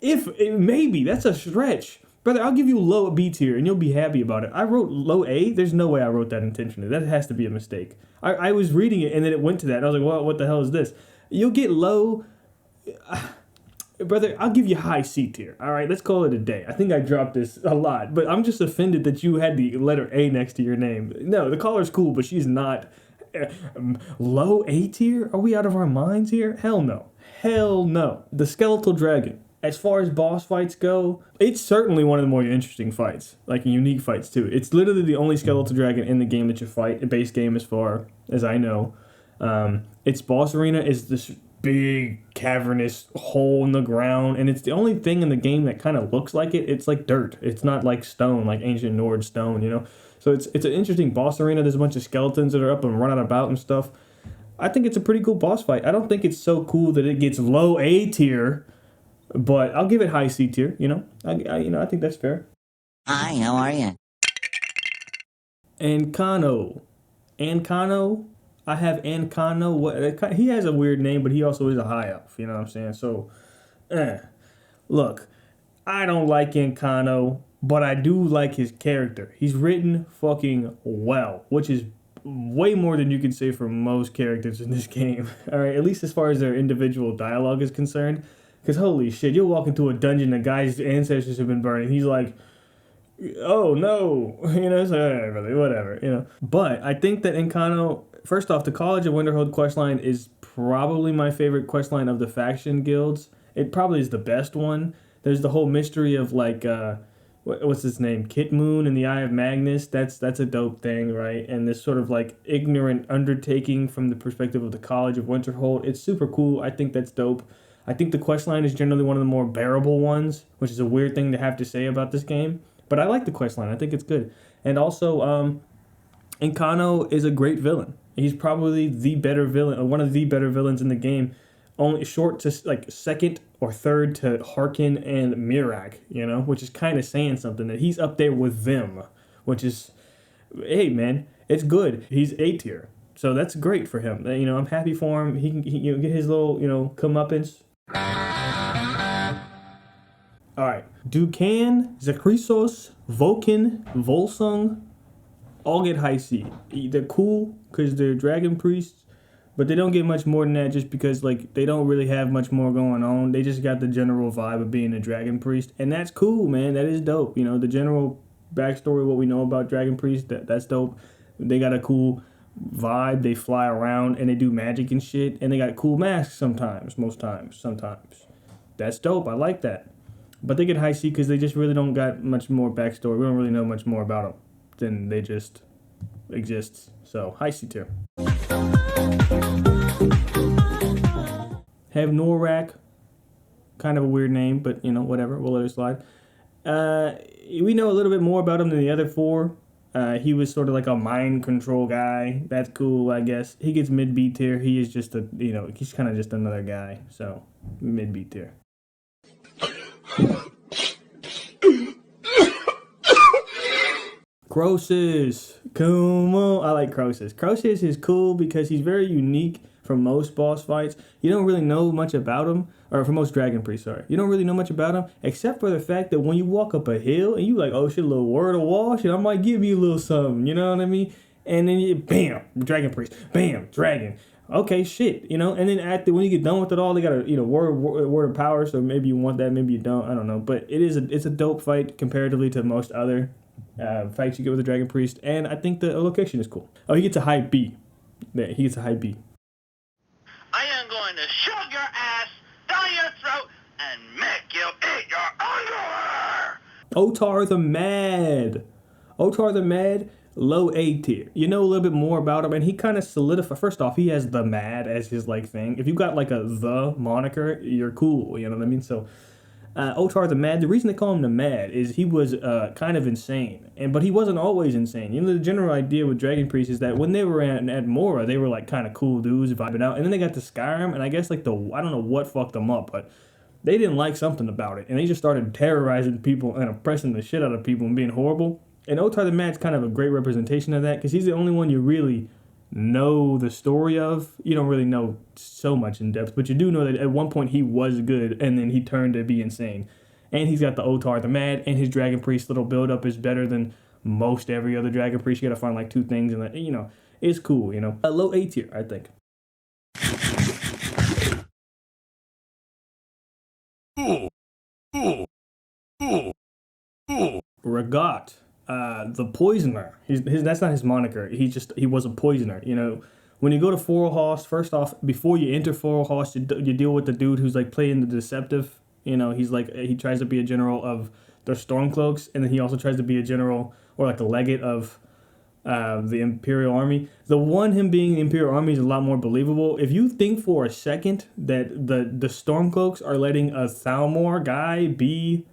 Maybe that's a stretch. Brother, I'll give you low B tier and you'll be happy about it. I wrote low A. There's no way I wrote that intentionally. That has to be a mistake. I was reading it and then it went to that. And I was like, well, what the hell is this? You'll get low. Brother, I'll give you high C tier. All right, let's call it a day. I think I dropped this a lot, but I'm just offended that you had the letter A next to your name. No, the Caller's cool, but she's not low A tier? Are we out of our minds here? Hell no. Hell no. The Skeletal Dragon. As far as boss fights go, it's certainly one of the more interesting fights, like unique fights too. It's literally the only Skeletal Dragon in the game that you fight, a base game as far as I know. Its boss arena is this big cavernous hole in the ground, and it's the only thing in the game that kind of looks like it. It's like dirt. It's not like stone, like ancient Nord stone, So it's an interesting boss arena. There's a bunch of skeletons that are up and running about and stuff. I think it's a pretty cool boss fight. I don't think it's so cool that it gets low A tier. But I'll give it high C tier, I think that's fair. Hi, how are you? Ancano. I have Ancano. He has a weird name, but he also is a high elf, you know what I'm saying? So, look, I don't like Ancano, but I do like his character. He's written fucking well, which is way more than you can say for most characters in this game. All right, at least as far as their individual dialogue is concerned. Because holy shit, you'll walk into a dungeon, the guy's ancestors have been burned. He's like, oh no, it's like, really, whatever, But I think that Ancano, first off, the College of Winterhold questline is probably my favorite questline of the faction guilds. It probably is the best one. There's the whole mystery of like, what's his name? Kit Moon and the Eye of Magnus. That's a dope thing, right? And this sort of like ignorant undertaking from the perspective of the College of Winterhold. It's super cool. I think that's dope. I think the questline is generally one of the more bearable ones, which is a weird thing to have to say about this game. But I like the questline. I think it's good. And also, Ancano is a great villain. He's probably the better villain, or one of the better villains in the game. Only short to like second or third to Harkin and Mirak, which is kind of saying something, that he's up there with them, which is, hey man, it's good. He's A tier. So that's great for him. I'm happy for him. He can get his little, comeuppance. All right. Dukan, Zakrisos, Vokun, Volsung, all get high C. They're cool because they're dragon priests, but they don't get much more than that just because, like, they don't really have much more going on. They just got the general vibe of being a dragon priest, and that's cool, man. That is dope. You know, the general backstory, what we know about dragon priests, that's dope. They got a cool vibe. They fly around, and they do magic and shit, and they got cool masks sometimes, sometimes. That's dope. I like that. But they get high C because they just really don't got much more backstory. We don't really know much more about them than they just exist. So, high C tier. Hevnoraak, kind of a weird name, but, you know, whatever. We'll let it slide. We know a little bit more about him than the other four. He was sort of like a mind control guy. That's cool, I guess. He gets mid-B tier. He is just a, you know, he's kind of just another guy. So, mid-B tier. Krosis. Come on. I like Krosis. Krosis is cool because he's very unique from most boss fights. You don't really know much about him, or for most dragon priests, sorry. You don't really know much about him, except for the fact that when you walk up a hill and you like, oh shit, a little word of wall, shit, I might give you a little something, you know what I mean? And then you, bam, dragon priest, bam, dragon. Okay, shit, you know, and then when you get done with it all, they got a, you know, word of power, so maybe you want that, maybe you don't, I don't know, but it's a dope fight comparatively to most other fights you get with a dragon priest, and I think the location is cool. Oh, he gets a high B. Yeah, he gets a high B. I am going to shove your ass down your throat and make you eat your underwear! Otar the Mad. Otar the Mad, low A tier. You know a little bit more about him, and he kind of solidified. First off, he has the Mad as his like thing. If you got like a the moniker, you're cool. You know what I mean? So, Otar the Mad. The reason they call him the Mad is he was kind of insane, but he wasn't always insane. You know, the general idea with Dragon Priest is that when they were at Mora, they were like kind of cool dudes vibing out, and then they got to Skyrim, and I guess like I don't know what fucked them up, but they didn't like something about it, and they just started terrorizing people and oppressing the shit out of people and being horrible. And Otar the Mad's kind of a great representation of that because he's the only one you really know the story of. You don't really know so much in depth, but you do know that at one point he was good and then he turned to be insane. And he's got the Otar the Mad, and his Dragon Priest little build-up is better than most every other Dragon Priest. You gotta find like two things, and you know, it's cool, you know. A low A tier, I think. Rahgot. The Poisoner. That's not his moniker. He was a poisoner. You know, when you go to Forelhost, first off, before you enter Forelhost, you deal with the dude who's like playing the deceptive. You know, he tries to be a general of the Stormcloaks, and then he also tries to be a general or like a legate of the Imperial Army. Him being the Imperial Army is a lot more believable. If you think for a second that the Stormcloaks are letting a Thalmor guy be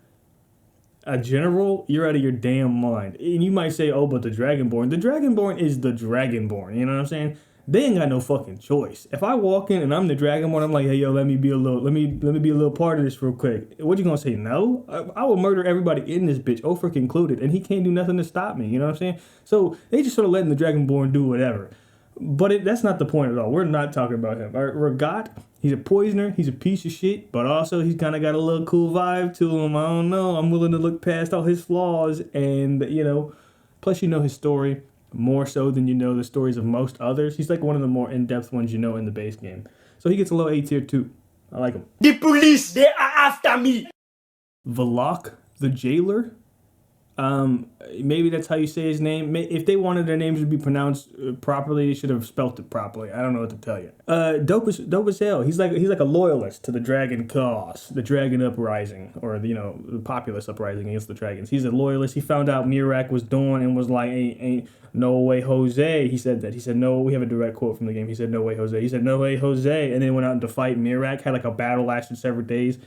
a general, you're out of your damn mind. And you might say, oh, but the Dragonborn. The Dragonborn is the Dragonborn. You know what I'm saying? They ain't got no fucking choice. If I walk in and I'm the Dragonborn, I'm like, hey, yo, let me be a little part of this real quick. What you gonna say? No? I will murder everybody in this bitch, Ulfric included, and he can't do nothing to stop me. You know what I'm saying? So they just sort of letting the Dragonborn do whatever. But that's not the point at all. We're not talking about him. Rahgot, he's a poisoner. He's a piece of shit. But also, he's kind of got a little cool vibe to him. I don't know. I'm willing to look past all his flaws. And, you know, plus you know his story more so than you know the stories of most others. He's like one of the more in-depth ones you know in the base game. So he gets a low A tier too. I like him. The police, they are after me. Valak, the Jailer. Maybe that's how you say his name. If they wanted their names to be pronounced properly, they should have spelt it properly. I don't know what to tell you. Dope as hell. He's like a loyalist to the dragon cause, the dragon uprising, or the populace uprising against the dragons. He's a loyalist. He found out Miraak was doing and was like, ain't no way, Jose. He said that. He said no. We have a direct quote from the game. He said no way, Jose. He said no way, Jose, and then went out to fight Miraak. Had like a battle lasted several days.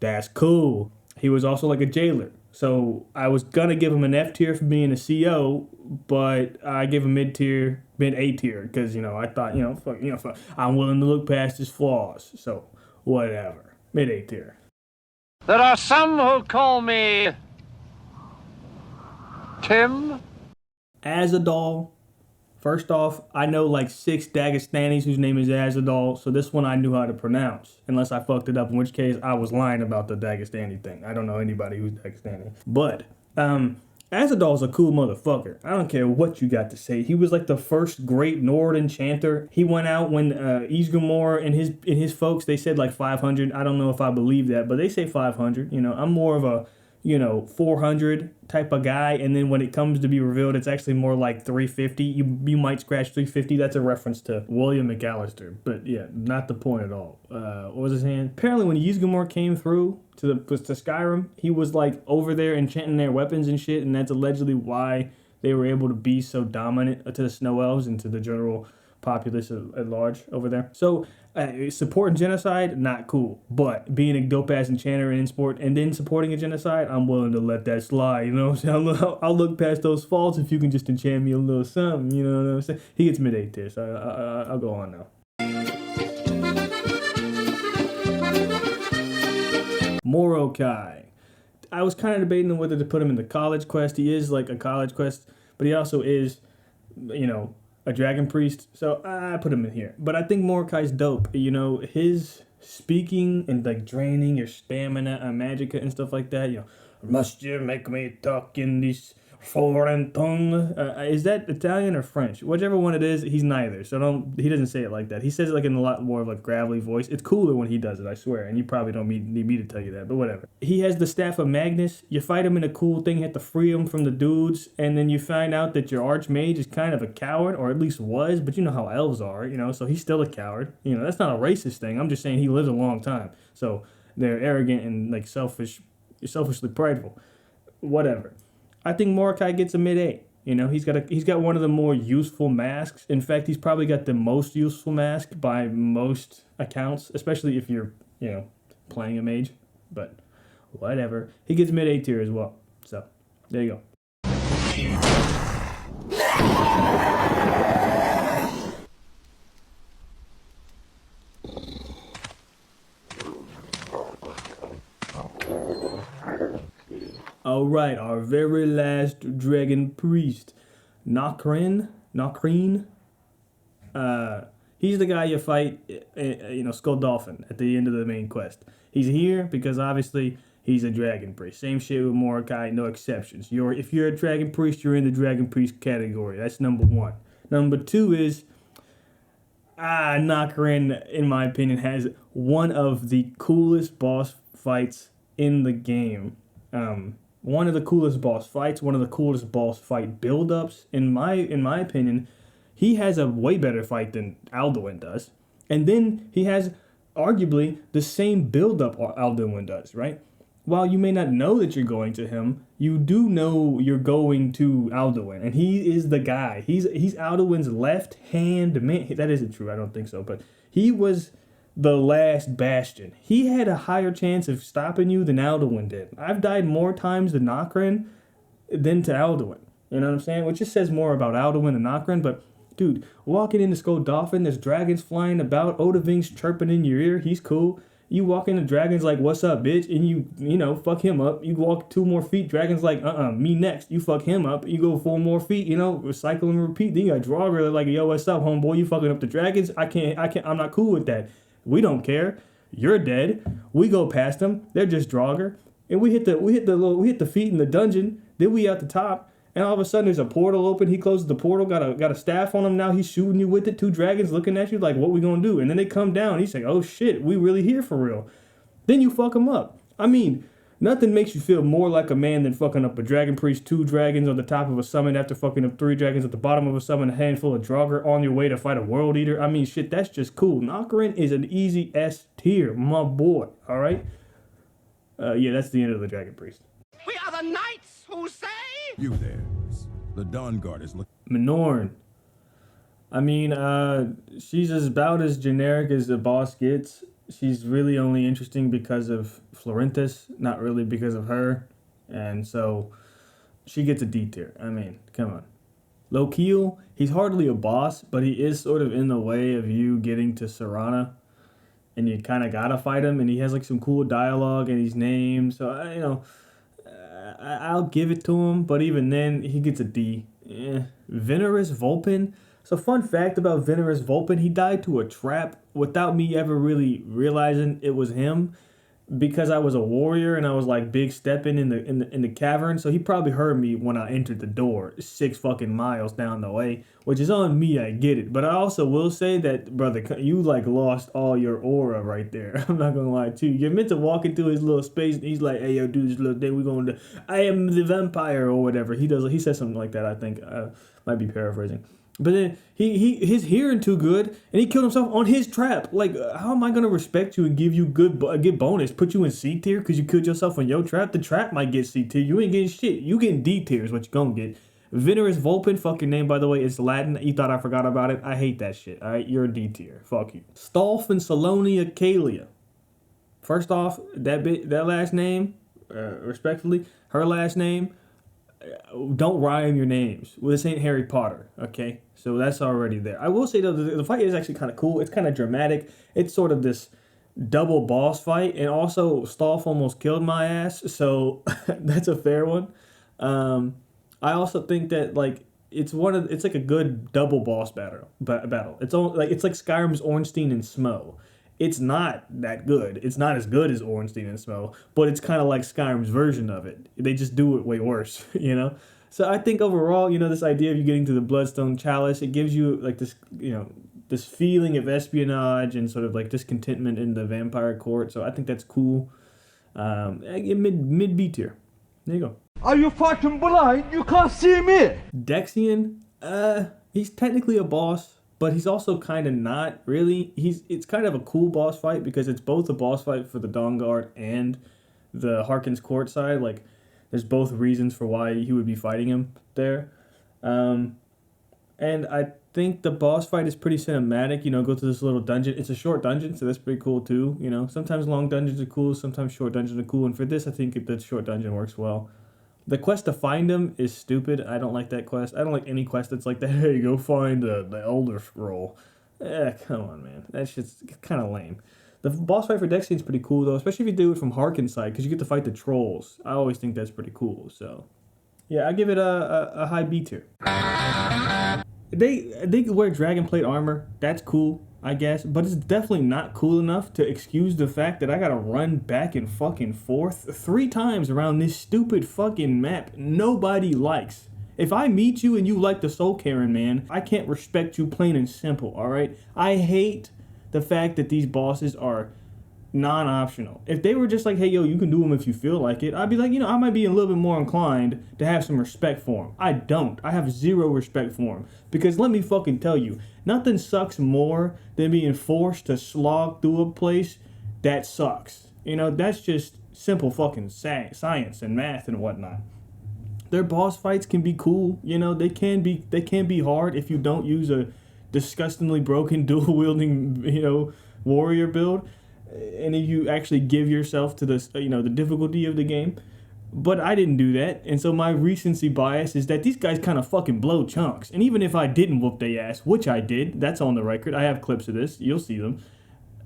That's cool. He was also like a jailer. So I was gonna give him an F tier for being a CO, but I give him mid A tier, because I thought fuck, I'm willing to look past his flaws. So whatever, mid A tier. There are some who call me Tim. Azadal, First off, I know like 6 Dagestanis whose name is Azadal, so this one I knew how to pronounce. Unless I fucked it up, in which case I was lying about the Dagestani thing. I don't know anybody who's Dagestani. But, Azadal's a cool motherfucker. I don't care what you got to say. He was like the first great Nord enchanter. He went out when Ysgramor and his folks, they said like 500. I don't know if I believe that, but they say 500. You know, I'm more of a 400 type of guy, and then when it comes to be revealed, it's actually more like 350. You might scratch 350. That's a reference to William McAllister, but yeah, not the point at all. What was his hand? Apparently, when Ysgramor came through to Skyrim, he was like over there enchanting their weapons and shit, and that's allegedly why they were able to be so dominant to the Snow Elves and to the general populace at large over there. So supporting genocide, not cool. But being a dope ass enchanter in sport and then supporting a genocide, I'm willing to let that slide. You know what I'm saying? I'll look past those faults if you can just enchant me a little something. You know what I'm saying? He gets mid-A tier, so I'll go on now. Morokai. I was kind of debating whether to put him in the college quest. He is like a college quest, but he also is, a dragon priest, so I put him in here. But I think Morokai's dope. His speaking and like draining your stamina and magicka and stuff like that. Must you make me talk in this foreign tongue? Is that Italian or French? Whichever one it is, he's neither. So he doesn't say it like that. He says it like in a lot more of a gravelly voice. It's cooler when he does it, I swear. And you probably don't need me to tell you that, but whatever. He has the Staff of Magnus. You fight him in a cool thing. You have to free him from the dudes. And then you find out that your Archmage is kind of a coward, or at least was. But you know how elves are, so he's still a coward. That's not a racist thing. I'm just saying he lives a long time. So they're arrogant and like selfishly prideful. Whatever. I think Morokai gets a mid-A. He's got one of the more useful masks. In fact, he's probably got the most useful mask by most accounts, especially if you're, playing a mage. But whatever. He gets mid-A tier as well. So, there you go. Alright, our very last dragon priest, Nokrin. He's the guy you fight, Skull Dolphin at the end of the main quest. He's here because obviously he's a dragon priest. Same shit with Morokai, no exceptions. If you're a dragon priest, you're in the dragon priest category. That's number 1. Number 2 is, Nokrin, in my opinion, has one of the coolest boss fights in the game. One of the coolest boss fights, one of the coolest boss fight build-ups. In my opinion, he has a way better fight than Alduin does. And then he has arguably the same build-up Alduin does, right? While you may not know that you're going to him, you do know you're going to Alduin. And he is the guy. He's Alduin's left-hand man. That isn't true, I don't think so. But he was the last bastion. He had a higher chance of stopping you than Alduin did. I've died more times to Nokrin than to Alduin. You know what I'm saying? Which just says more about Alduin than Nokrin. But, dude, walking into Skull Dolphin, there's dragons flying about, Odahvink's chirping in your ear. He's cool. You walk into dragons like, what's up, bitch? And you fuck him up. You walk 2 more feet, dragons like, me next. You fuck him up. You go 4 more feet, recycle and repeat. Then you got Draugr like, yo, what's up, homeboy? You fucking up the dragons? I'm not cool with that. We don't care. You're dead. We go past them. They're just Draugr. And we hit the feet in the dungeon. Then we out the top. And all of a sudden there's a portal open. He closes the portal, got a staff on him now. He's shooting you with it. 2 dragons looking at you like, what we gonna do? And then they come down. He's like, oh shit, we really here for real. Then you fuck him up. I mean, nothing makes you feel more like a man than fucking up a dragon priest, 2 dragons on the top of a summon after fucking up 3 dragons at the bottom of a summon, a handful of Draugr on your way to fight a world eater. I mean, shit, that's just cool. Nokrin is an easy S tier, my boy. All right. Yeah, that's the end of the dragon priest. We are the knights who say... You there. The Dawn Guard is looking... Minorn. I mean, she's about as generic as the boss gets. She's really only interesting because of Florentis, not really because of her. And so she gets a D tier. I mean, come on. Lokil, he's hardly a boss, but he is sort of in the way of you getting to Serana. And you kind of gotta fight him, and he has like some cool dialogue and his name. So, I'll give it to him, but even then, he gets a D. Venerus Vulpin, So fun fact about Venerus Vulpin, he died to a trap without me ever really realizing it was him, because I was a warrior and I was like big stepping in the cavern. So he probably heard me when I entered the door 6 fucking miles down the way, which is on me, I get it. But I also will say that, brother, you like lost all your aura right there. I'm not gonna lie to you. You're meant to walk into his little space and he's like, hey, yo, do this little thing, we're going to, I am the vampire or whatever. He says something like that, I think. Might be paraphrasing. But then his hearing too good, and he killed himself on his trap. Like, how am I gonna respect you and give you good bonus? Put you in C tier because you killed yourself on your trap. The trap might get C tier. You ain't getting shit. You getting D tier is what you gonna get. Venerus Vulpin, fuck your name by the way. It's Latin. You thought I forgot about it? I hate that shit. All right, you're a D tier. Fuck you. Stalf and Salonia Kalia. First off, that last name, respectfully, her last name. Don't rhyme your names. Well, this ain't Harry Potter, okay? So that's already there. I will say, though, the fight is actually kind of cool. It's kind of dramatic. It's sort of this double boss fight, and also Stalf almost killed my ass, so that's a fair one. I also think that, like, it's like a good double boss battle. It's like Skyrim's Ornstein and Smo. It's not that good. It's not as good as Ornstein and Smo, but it's kind of like Skyrim's version of it. They just do it way worse, you know? So I think overall, you know, this idea of you getting to the Bloodstone Chalice, it gives you like this, you know, this feeling of espionage and sort of like discontentment in the vampire court. So I think that's cool. Mid B tier. There you go. Are you fucking blind? You can't see me. Dexian, he's technically a boss, but he's also kind of not really. It's kind of a cool boss fight because it's both a boss fight for the Dawnguard and the Harkins Court side. Like, there's both reasons for why he would be fighting him there. And I think the boss fight is pretty cinematic. You know, go to this little dungeon. It's a short dungeon, so that's pretty cool too. You know, sometimes long dungeons are cool, sometimes short dungeons are cool. And for this, I think the short dungeon works well. The quest to find him is stupid. I don't like that quest. I don't like any quest that's like that. Hey, go find the Elder Scroll. Come on, man. That shit's kind of lame. The boss fight for Dexian's pretty cool, though, especially if you do it from Harkin's side, because you get to fight the trolls. I always think that's pretty cool, so... Yeah, I give it a high B tier. They wear dragon plate armor. That's cool, I guess. But it's definitely not cool enough to excuse the fact that I gotta run back and fucking forth 3 times around this stupid fucking map nobody likes. If I meet you and you like the Soul Cairn, man, I can't respect you, plain and simple, alright? I hate the fact that these bosses are non-optional. If they were just like, hey, yo, you can do them if you feel like it, I'd be like, you know, I might be a little bit more inclined to have some respect for them. I don't. I have 0 respect for them. Because let me fucking tell you, nothing sucks more than being forced to slog through a place that sucks. You know, that's just simple fucking science and math and whatnot. Their boss fights can be cool. You know, they can be hard if you don't use a disgustingly broken dual-wielding, you know, warrior build. And if you actually give yourself to the, you know, the difficulty of the game. But I didn't do that, and so my recency bias is that these guys kind of fucking blow chunks. And even if I didn't whoop their ass, which I did, that's on the record. I have clips of this. You'll see them.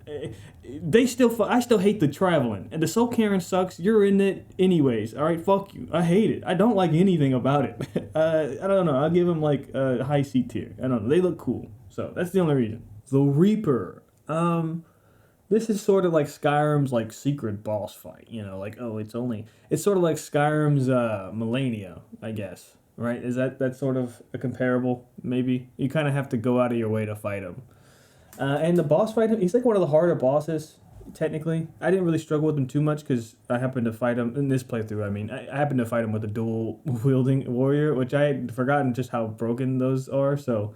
I still hate the traveling. And the Soul Cairn sucks. You're in it anyways. All right, fuck you. I hate it. I don't like anything about it. I don't know. I'll give them like a high C tier. I don't know. They look cool. So that's the only reason. The Reaper. This is sort of like Skyrim's like secret boss fight, you know, like, oh, it's sort of like Skyrim's Millennia, I guess, right? Is that sort of a comparable, maybe? You kind of have to go out of your way to fight him. And the boss fight, he's like one of the harder bosses, technically. I didn't really struggle with him too much because I happened to fight him, in this playthrough, I mean, I happened to fight him with a dual-wielding warrior, which I had forgotten just how broken those are, so...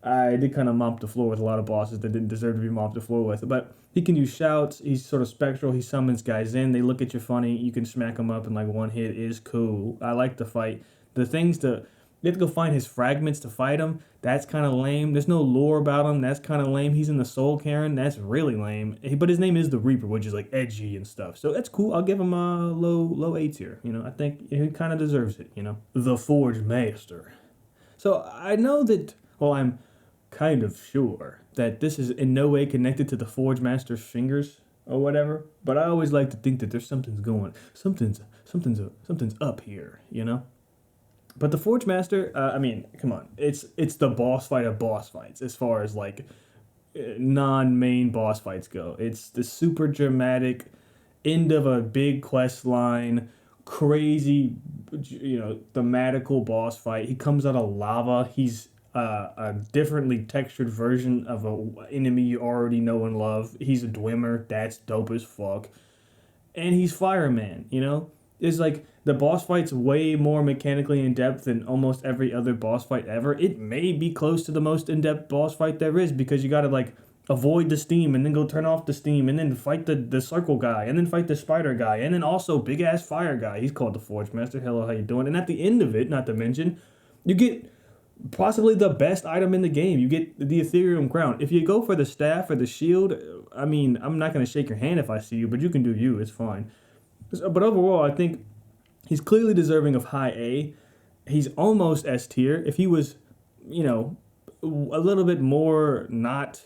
I did kind of mop the floor with a lot of bosses that didn't deserve to be mopped the floor with. But he can use shouts. He's sort of spectral. He summons guys in. They look at you funny. You can smack them up in like one hit. Is cool. I like the fight. You have to go find his fragments to fight him. That's kind of lame. There's no lore about him. That's kind of lame. He's in the Soul Cairn. That's really lame. But his name is the Reaper, which is like edgy and stuff. So that's cool. I'll give him a low A tier. You know, I think he kind of deserves it, you know. The Forge Master. So I know that, well, I'm kind of sure that this is in no way connected to the Forge Master's fingers or whatever, but I always like to think that there's something's up here, you know. But the Forge Master, I mean, come on, it's the boss fight of boss fights as far as like non-main boss fights go. It's the super dramatic end of a big quest line, crazy, thematical boss fight. He comes out of lava. He's a differently textured version of a enemy you already know and love. He's a Dwemer. That's dope as fuck. And he's Fireman, It's like the boss fight's way more mechanically in-depth than almost every other boss fight ever. It may be close to the most in-depth boss fight there is because you gotta like avoid the steam and then go turn off the steam and then fight the circle guy and then fight the spider guy and then also big-ass fire guy. He's called the Forge Master. Hello, how you doing? And at the end of it, not to mention, you get possibly the best item in the game. You get the Ethereum Crown. If you go for the staff or the shield, I mean, I'm not going to shake your hand if I see you, but you can do you. It's fine. But overall, I think he's clearly deserving of high A. He's almost S tier. If he was, a little bit more not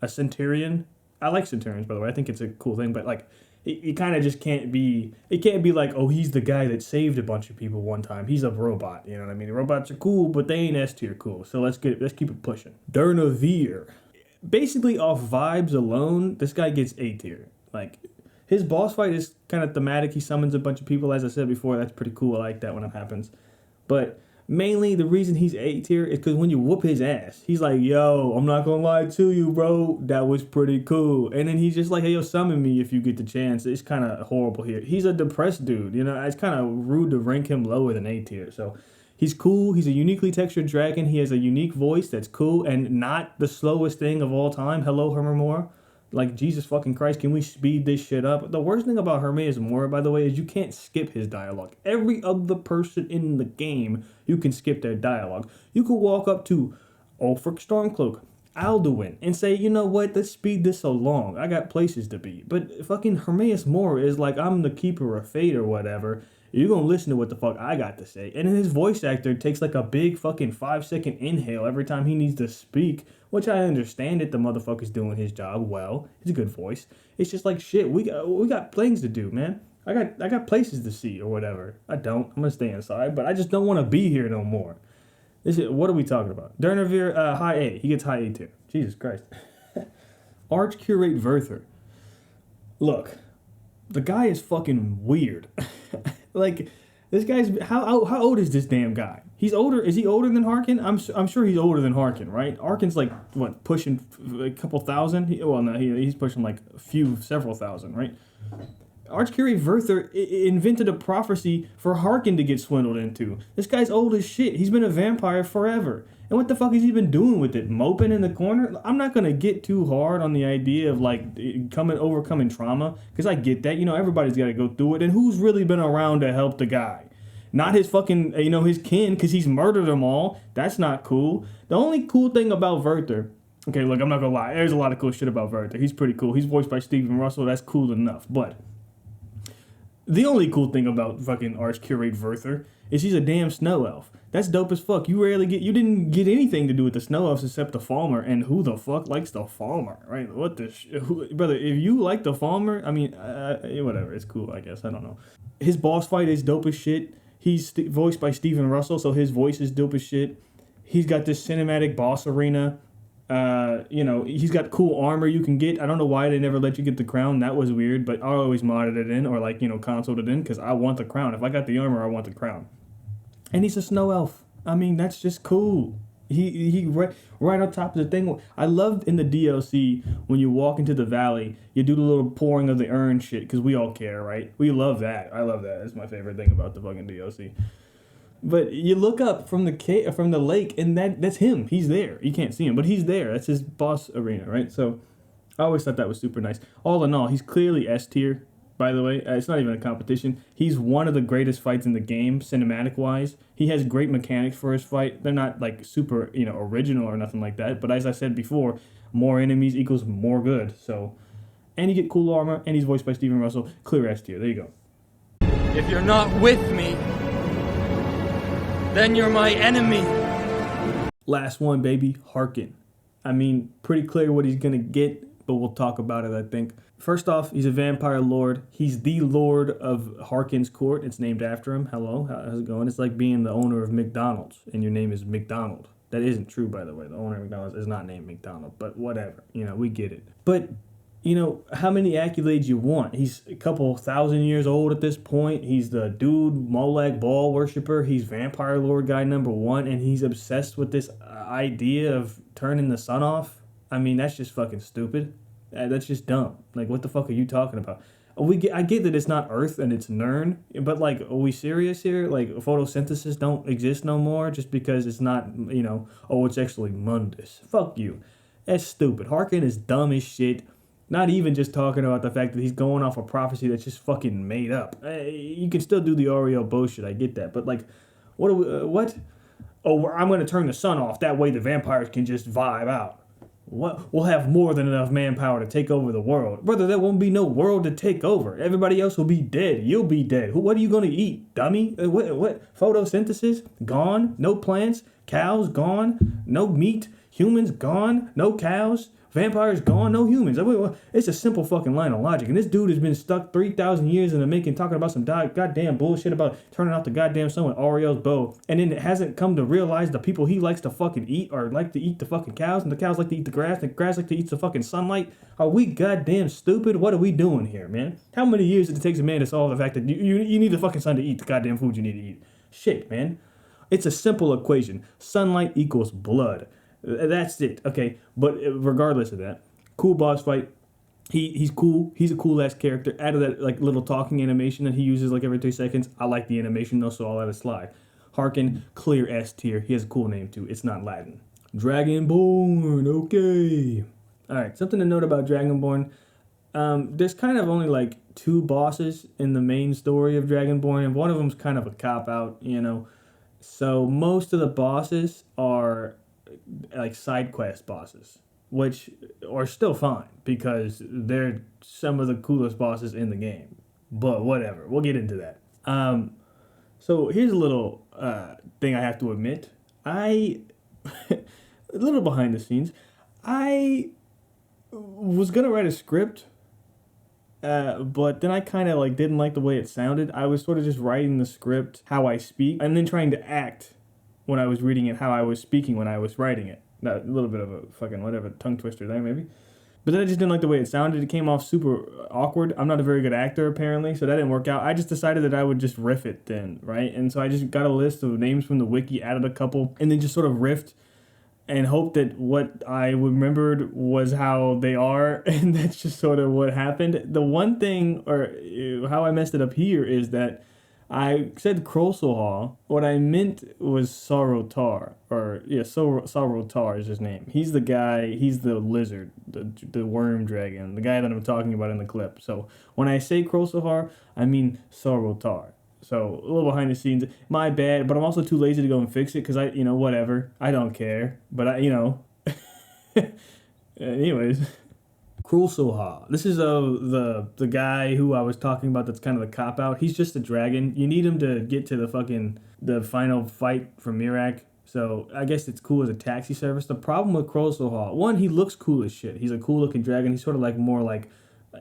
a Centurion. I like Centurions, by the way. I think it's a cool thing, but like, it kind of just can't be, it can't be like, oh, he's the guy that saved a bunch of people one time. He's a robot, you know what I mean? Robots are cool, but they ain't S tier cool. So let's keep it pushing. Durnavir. Basically off vibes alone, this guy gets A tier. Like, his boss fight is kind of thematic. He summons a bunch of people, as I said before. That's pretty cool. I like that when it happens. But mainly the reason he's A tier is because when you whoop his ass, he's like, yo, I'm not gonna lie to you, bro. That was pretty cool. And then he's just like, hey, yo, summon me if you get the chance. It's kind of horrible here. He's a depressed dude. It's kind of rude to rank him lower than A tier. So he's cool. He's a uniquely textured dragon. He has a unique voice that's cool and not the slowest thing of all time. Hello, Hermamore. Like, Jesus fucking Christ, can we speed this shit up? The worst thing about Hermes Moore, by the way, is you can't skip his dialogue. Every other person in the game, you can skip their dialogue. You could walk up to Ulfric Stormcloak, Alduin, and say, you know what, let's speed this along. I got places to be. But fucking Hermes Moore is like, I'm the keeper of fate or whatever. You're gonna listen to what the fuck I got to say. And then his voice actor takes like a big fucking 5-second inhale every time he needs to speak, which I understand that the motherfucker's doing his job well. It's a good voice. It's just like, shit, we got things to do, man. I got places to see or whatever. I don't. I'm gonna stay inside, but I just don't want to be here no more. What are we talking about? Durnavir, high A. He gets high A tier. Jesus Christ. Arch-Curate Vyrthur. Look, the guy is fucking weird. Like, this guy's, how old is this damn guy? He's older. Is he older than Harkin? I'm sure he's older than Harkin, right? Harkin's like, what, pushing a couple thousand? He's pushing like several thousand, right? Arch-Curate Vyrthur invented a prophecy for Harkin to get swindled into. This guy's old as shit. He's been a vampire forever. And what the fuck has he been doing with it? Moping in the corner? I'm not going to get too hard on the idea of like overcoming trauma, because I get that. Everybody's got to go through it. And who's really been around to help the guy? Not his fucking, his kin, because he's murdered them all. That's not cool. The only cool thing about Vyrthur, okay, look, I'm not going to lie. There's a lot of cool shit about Vyrthur. He's pretty cool. He's voiced by Stephen Russell. That's cool enough. But the only cool thing about fucking Arch-Curate Vyrthur is he's a damn snow elf. That's dope as fuck. You didn't get anything to do with the snow elves except the Falmer, and who the fuck likes the Falmer, right? Brother, if you like the Falmer, I mean, whatever, it's cool, I guess, I don't know. His boss fight is dope as shit. He's voiced by Stephen Russell, so his voice is dope as shit. He's got this cinematic boss arena. He's got cool armor you can get. I don't know why they never let you get the crown. That was weird, but I always modded it in or consoled it in because I want the crown. If I got the armor, I want the crown. And he's a snow elf. I mean, that's just cool. He right on top of the thing. I loved in the DLC when you walk into the valley, you do the little pouring of the urn shit because we all care, right? We love that. I love that. That's my favorite thing about the fucking DLC. But you look up from the lake, and that's him. He's there. You can't see him, but he's there. That's his boss arena, right? So I always thought that was super nice. All in all, he's clearly S tier, by the way. It's not even a competition. He's one of the greatest fights in the game, cinematic-wise. He has great mechanics for his fight. They're not, super, original or nothing like that. But as I said before, more enemies equals more good. So, and you get cool armor, and he's voiced by Stephen Russell. Clear S tier. There you go. If you're not with me, then you're my enemy. Last one, baby. Harkin. I mean, pretty clear what he's going to get. but we'll talk about it, I think. First off, he's a vampire lord. He's the lord of Harkon's court. It's named after him. Hello, how's it going? It's like being the owner of McDonald's, and your name is McDonald. That isn't true, by the way. The owner of McDonald's is not named McDonald, but whatever. We get it. But, how many accolades you want? He's a couple 1,000 years old at this point. He's the dude, Molech Baal worshiper. He's vampire lord guy number 1, and he's obsessed with this idea of turning the sun off. I mean, that's just fucking stupid. That's just dumb. Like, what the fuck are you talking about? I get that it's not Earth and it's Nern, but, like, are we serious here? Like, photosynthesis don't exist no more just because it's not, it's actually Mundus. Fuck you. That's stupid. Harkon is dumb as shit. Not even just talking about the fact that he's going off a prophecy that's just fucking made up. You can still do the Oreo bullshit, I get that. But, like, what? Oh, I'm going to turn the sun off. That way the vampires can just vibe out. What? We'll have more than enough manpower to take over the world. Brother, there won't be no world to take over. Everybody else will be dead. You'll be dead. What are you going to eat, dummy? What? Photosynthesis? Gone? No plants? Cows? Gone? No meat? Humans? Gone? No cows? Vampires? Gone? No humans. It's a simple fucking line of logic. And this dude has been stuck 3,000 years in the making talking about some goddamn bullshit about turning off the goddamn sun with Orio's bow. And then it hasn't come to realize the people he likes to fucking eat or like to eat the fucking cows, and the cows like to eat the grass, and the grass like to eat the fucking sunlight. Are we goddamn stupid? What are we doing here, man? How many years did it take a man to solve the fact that you need the fucking sun to eat the goddamn food you need to eat? Shit, man. It's a simple equation. Sunlight equals blood. That's it, okay? But regardless of that, cool boss fight. He's cool. He's a cool ass character. Out of that like little talking animation that he uses like every 3 seconds, I like the animation though, so I'll let it slide. Harkon, clear S tier. He has a cool name too. It's not Latin. Dragonborn, okay. All right, something to note about Dragonborn. There's kind of only like 2 bosses in the main story of Dragonborn, and one of them's kind of a cop out, So most of the bosses are like side quest bosses, which are still fine because they're some of the coolest bosses in the game. But whatever, we'll get into that. So here's a little thing I have to admit. A little behind the scenes. I was gonna write a script, but then I kind of like didn't like the way it sounded. I was sort of just writing the script how I speak, and then trying to act when I was reading it how I was speaking when I was writing it. A little bit of a fucking whatever tongue twister there maybe. But then I just didn't like the way it sounded. It came off super awkward. I'm not a very good actor apparently, so that didn't work out. I just decided that I would just riff it then, right? And so I just got a list of names from the wiki, added a couple, and then just sort of riffed and hoped that what I remembered was how they are, and that's just sort of what happened. The one thing, or how I messed it up here, is that I said Krosilha. What I meant was Sarotar, Sarotar is his name. He's the guy, he's the lizard, the worm dragon, the guy that I'm talking about in the clip. So when I say Krosilha, I mean Sarotar. So a little behind the scenes, my bad, but I'm also too lazy to go and fix it because whatever. I don't care, but anyways. Krosilha. This is the guy who I was talking about that's kind of the cop-out. He's just a dragon. You need him to get to the final fight for Mirak. So I guess it's cool as a taxi service. The problem with Krosilha, one, he looks cool as shit. He's a cool-looking dragon. He's sort of like more like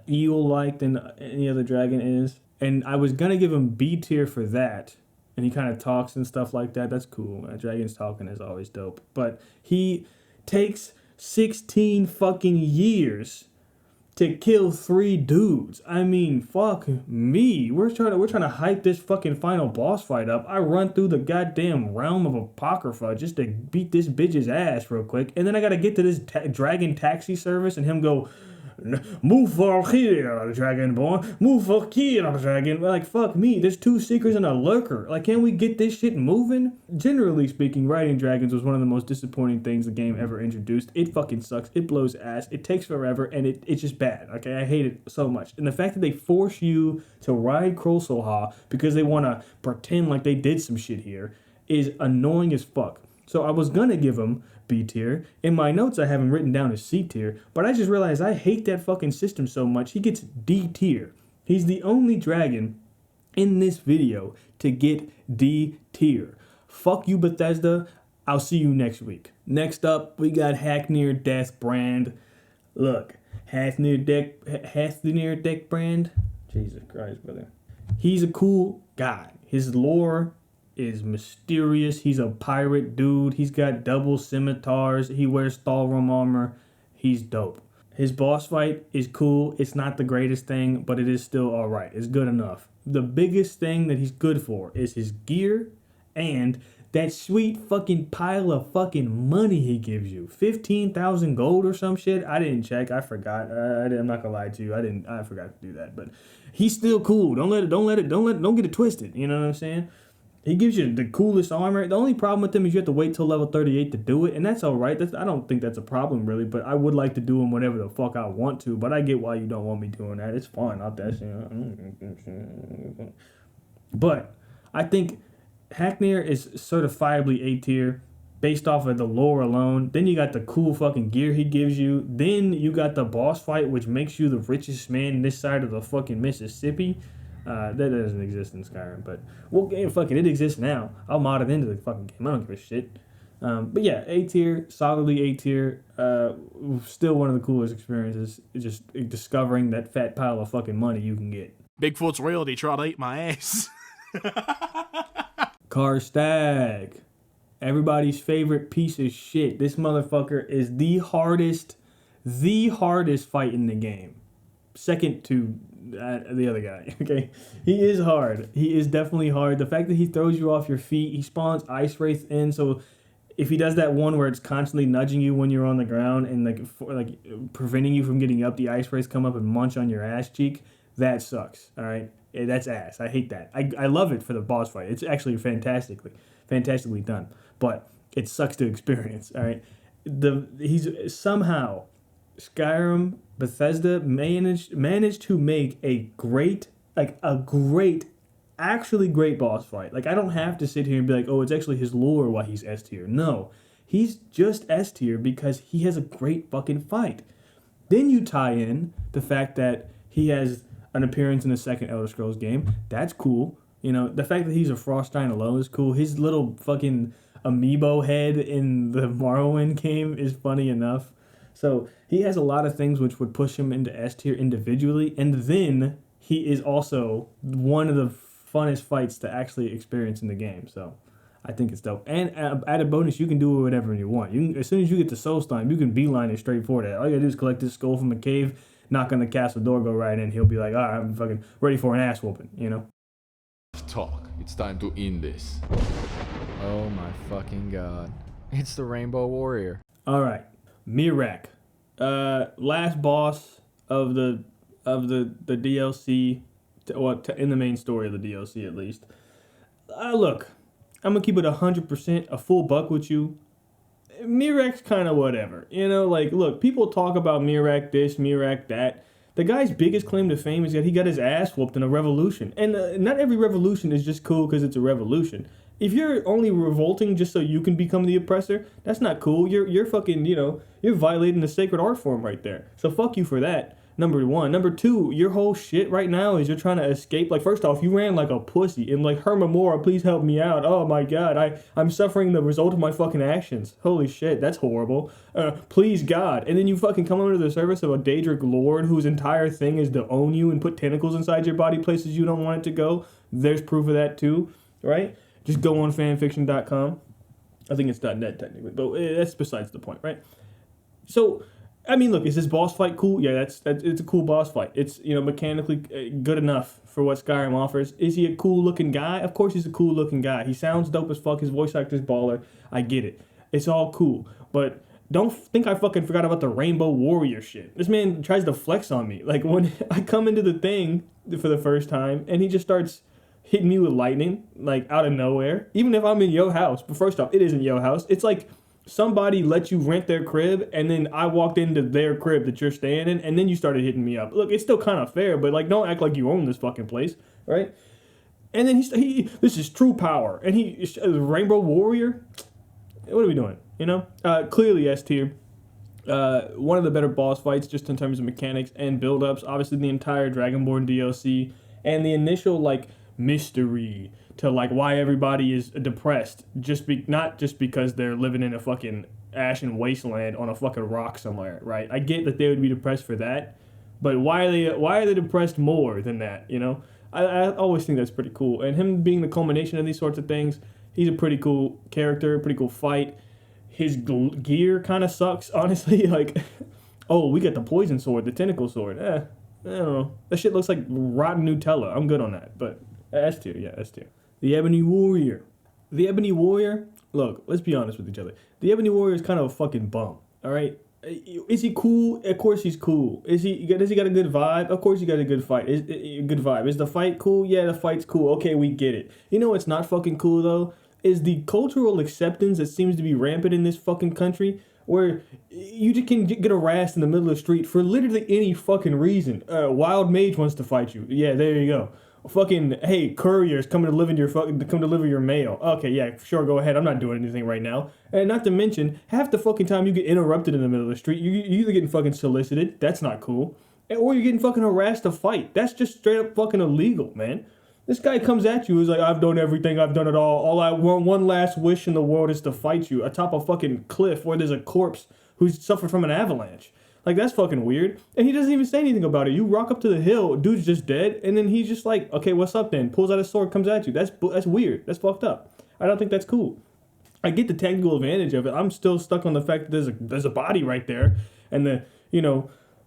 eel-like than any other dragon is. And I was going to give him B tier for that. And he kind of talks and stuff like that. That's cool. Dragons talking is always dope. But he takes 16 fucking years to kill 3 dudes. I mean, fuck me. We're trying to hype this fucking final boss fight up. I run through the goddamn realm of Apocrypha just to beat this bitch's ass real quick. And then I gotta get to this dragon taxi service and him go, move for here, Dragonborn. Move for here, Dragon. Like, fuck me. There's 2 seekers and a lurker. Like, can we get this shit moving? Generally speaking, riding dragons was one of the most disappointing things the game ever introduced. It fucking sucks. It blows ass. It takes forever, and it's just bad. Okay, I hate it so much. And the fact that they force you to ride Krosilha because they want to pretend like they did some shit here is annoying as fuck. So I was gonna give him B tier. In my notes, I have him written down as C tier, but I just realized I hate that fucking system so much. He gets D tier. He's the only dragon in this video to get D tier. Fuck you, Bethesda. I'll see you next week. Next up, we got Haknir Death-Brand. Look, Haknir Death-Brand. Jesus Christ, brother. He's a cool guy. His lore is mysterious. He's a pirate dude. He's got double scimitars. He wears Thalrum armor. He's dope. His boss fight is cool. It's not the greatest thing, but it is still alright. It's good enough. The biggest thing that he's good for is his gear and that sweet fucking pile of fucking money he gives you. 15,000 gold or some shit. I didn't check. I forgot. I'm not gonna lie to you. I forgot to do that. But he's still cool. Don't get it twisted. You know what I'm saying? He gives you the coolest armor. The only problem with him is you have to wait till level 38 to do it, and that's all right. I don't think that's a problem, really, but I would like to do him whenever the fuck I want to, but I get why you don't want me doing that. It's fine. I'll dash you. But I think Haknir is certifiably A tier based off of the lore alone. Then you got the cool fucking gear he gives you. Then you got the boss fight, which makes you the richest man this side of the fucking Mississippi. That doesn't exist in Skyrim, but well, fuck it exists now. I'll mod it into the fucking game. I don't give a shit. But yeah, A tier, solidly A tier. Still one of the coolest experiences. Just discovering that fat pile of fucking money you can get. Bigfoot's royalty tried to eat my ass. Karstag, everybody's favorite piece of shit. This motherfucker is the hardest fight in the game. Second to the other guy. Okay, he is hard. He is definitely hard. The fact that he throws you off your feet, he spawns Ice Wraith in, so if he does that one where it's constantly nudging you when you're on the ground and like preventing you from getting up, the Ice Wraiths come up and munch on your ass cheek. That sucks. All right, that's ass. I hate that. I love it for the boss fight. It's actually fantastically done, but it sucks to experience. All right, he's somehow Skyrim, Bethesda managed to make a great, actually great boss fight. Like, I don't have to sit here and be like, oh, it's actually his lore why he's S tier. No, he's just S tier because he has a great fucking fight. Then you tie in the fact that he has an appearance in the second Elder Scrolls game. That's cool. You know, the fact that he's a Frost Giant alone is cool. His little fucking amiibo head in the Morrowind game is funny enough. So he has a lot of things which would push him into S tier individually, and then he is also one of the funnest fights to actually experience in the game. So I think it's dope. And added bonus, you can do whatever you want. As soon as you get to Soulstime, you can beeline it straight for that. All you gotta do is collect this skull from a cave, knock on the castle door, go right in. He'll be like, all right, I'm fucking ready for an ass whooping, you know? Talk. It's time to end this. Oh my fucking god. It's the Rainbow Warrior. All right. Miraak, last boss of the DLC, in the main story of the DLC at least. Look, I'm gonna keep it 100%, a full buck with you. Miraak's kind of whatever, you know. Like, look, people talk about Miraak this, Miraak that. The guy's biggest claim to fame is that he got his ass whooped in a revolution, and not every revolution is just cool because it's a revolution. If you're only revolting just so you can become the oppressor, that's not cool. You're fucking, you know, you're violating the sacred art form right there. So fuck you for that. Number one. Number two, your whole shit right now is you're trying to escape. Like, first off, you ran like a pussy and like, Hermamora, please help me out. Oh my god, I'm suffering the result of my fucking actions. Holy shit, that's horrible. Please God. And then you fucking come under the service of a Daedric lord whose entire thing is to own you and put tentacles inside your body places you don't want it to go. There's proof of that too, right? Just go on fanfiction.com. I think it's .net technically, but that's besides the point, right? So, I mean, look, is this boss fight cool? Yeah, it's a cool boss fight. It's, you know, mechanically good enough for what Skyrim offers. Is he a cool looking guy? Of course he's a cool looking guy. He sounds dope as fuck. His voice actor's baller. I get it. It's all cool. But don't think I fucking forgot about the Rainbow Warrior shit. This man tries to flex on me. Like, when I come into the thing for the first time and he just starts hitting me with lightning, like, out of nowhere. Even if I'm in your house. But first off, it isn't your house. It's like somebody let you rent their crib, and then I walked into their crib that you're staying in, and then you started hitting me up. Look, it's still kind of fair, but, like, don't act like you own this fucking place, right? And then he this is true power. And he, Rainbow Warrior? What are we doing, you know? Clearly S tier. One of the better boss fights just in terms of mechanics and build-ups. Obviously, the entire Dragonborn DLC. And the initial, like, mystery to like why everybody is depressed, not just because they're living in a fucking ashen wasteland on a fucking rock somewhere, right? I get that they would be depressed for that, but why are they depressed more than that, you know? I always think that's pretty cool. And him being the culmination of these sorts of things, he's a pretty cool character, pretty cool fight. His gear kind of sucks, honestly. Like, oh, we got the poison sword, the tentacle sword. I don't know. That shit looks like rotten Nutella. I'm good on that, but S tier, yeah, S tier. The Ebony Warrior. The Ebony Warrior, look, let's be honest with each other. The Ebony Warrior is kind of a fucking bum, all right? Is he cool? Of course he's cool. Does he got a good vibe? Of course he got a good fight. Good vibe. Is the fight cool? Yeah, the fight's cool. Okay, we get it. You know what's not fucking cool, though? Is the cultural acceptance that seems to be rampant in this fucking country, where you just can get harassed in the middle of the street for literally any fucking reason. Wild mage wants to fight you. Yeah, there you go. Fucking, hey, couriers coming to deliver your mail. Okay, yeah, sure, go ahead. I'm not doing anything right now. And not to mention, half the fucking time you get interrupted in the middle of the street, you're either getting fucking solicited. That's not cool. Or you're getting fucking harassed to fight. That's just straight up fucking illegal, man. This guy comes at you, is like, I've done everything, I've done it all. All I want, one last wish in the world is to fight you atop a fucking cliff where there's a corpse who's suffered from an avalanche. Like, that's fucking weird. And he doesn't even say anything about it. You rock up to the hill, dude's just dead, and then he's just like, okay, what's up then? Pulls out his sword, comes at you. That's weird. That's fucked up. I don't think that's cool. I get the technical advantage of it. I'm still stuck on the fact that there's a body right there, and the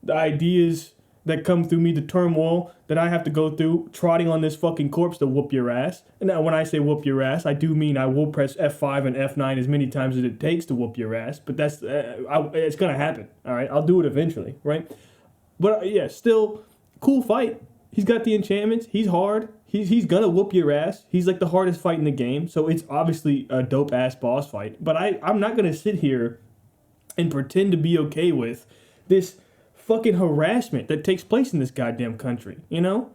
ideas that come through me, the turmoil that I have to go through, trotting on this fucking corpse to whoop your ass. And now when I say whoop your ass, I do mean I will press F5 and F9 as many times as it takes to whoop your ass. But that's, it's gonna happen, all right? I'll do it eventually, right? But yeah, still, cool fight. He's got the enchantments. He's hard. He's gonna whoop your ass. He's like the hardest fight in the game. So it's obviously a dope-ass boss fight. But I'm not gonna sit here and pretend to be okay with this fucking harassment that takes place in this goddamn country, you know?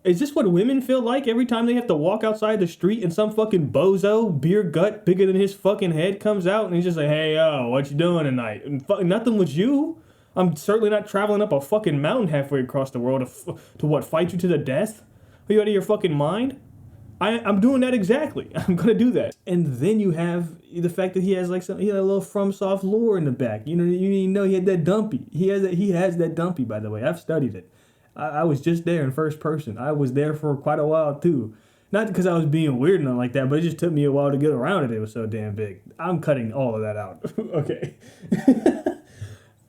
Is this what women feel like every time they have to walk outside the street and some fucking bozo, beer gut bigger than his fucking head comes out and he's just like, hey, yo, what you doing tonight? And nothing with you. I'm certainly not traveling up a fucking mountain halfway across the world to what, fight you to the death? Are you out of your fucking mind? I'm doing that exactly. I'm gonna do that. And then you have the fact that he has like he had a little FromSoft lore in the back. You know he had that dumpy. He has that dumpy, by the way. I've studied it. I was just there in first person. I was there for quite a while too. Not because I was being weird and nothing like that, but it just took me a while to get around it. It was so damn big. I'm cutting all of that out. Okay.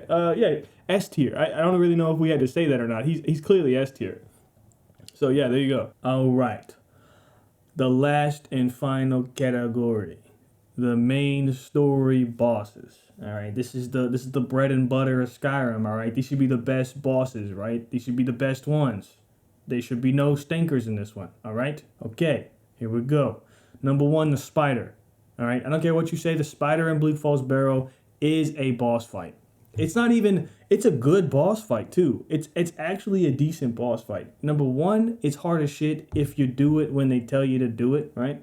Yeah, S tier. I don't really know if we had to say that or not. He's clearly S tier. So yeah, there you go. All right. The last and final category, the main story bosses. All right, this is the bread and butter of Skyrim. All right, these should be the best bosses, right? These should be the best ones. There should be no stinkers in this one. All right. Okay, here we go. Number 1, the spider. All right, I don't care what you say. The spider in Bleak Falls Barrow is a boss fight. It's not even, it's a good boss fight too. It's actually a decent boss fight. Number 1, it's hard as shit if you do it when they tell you to do it, right?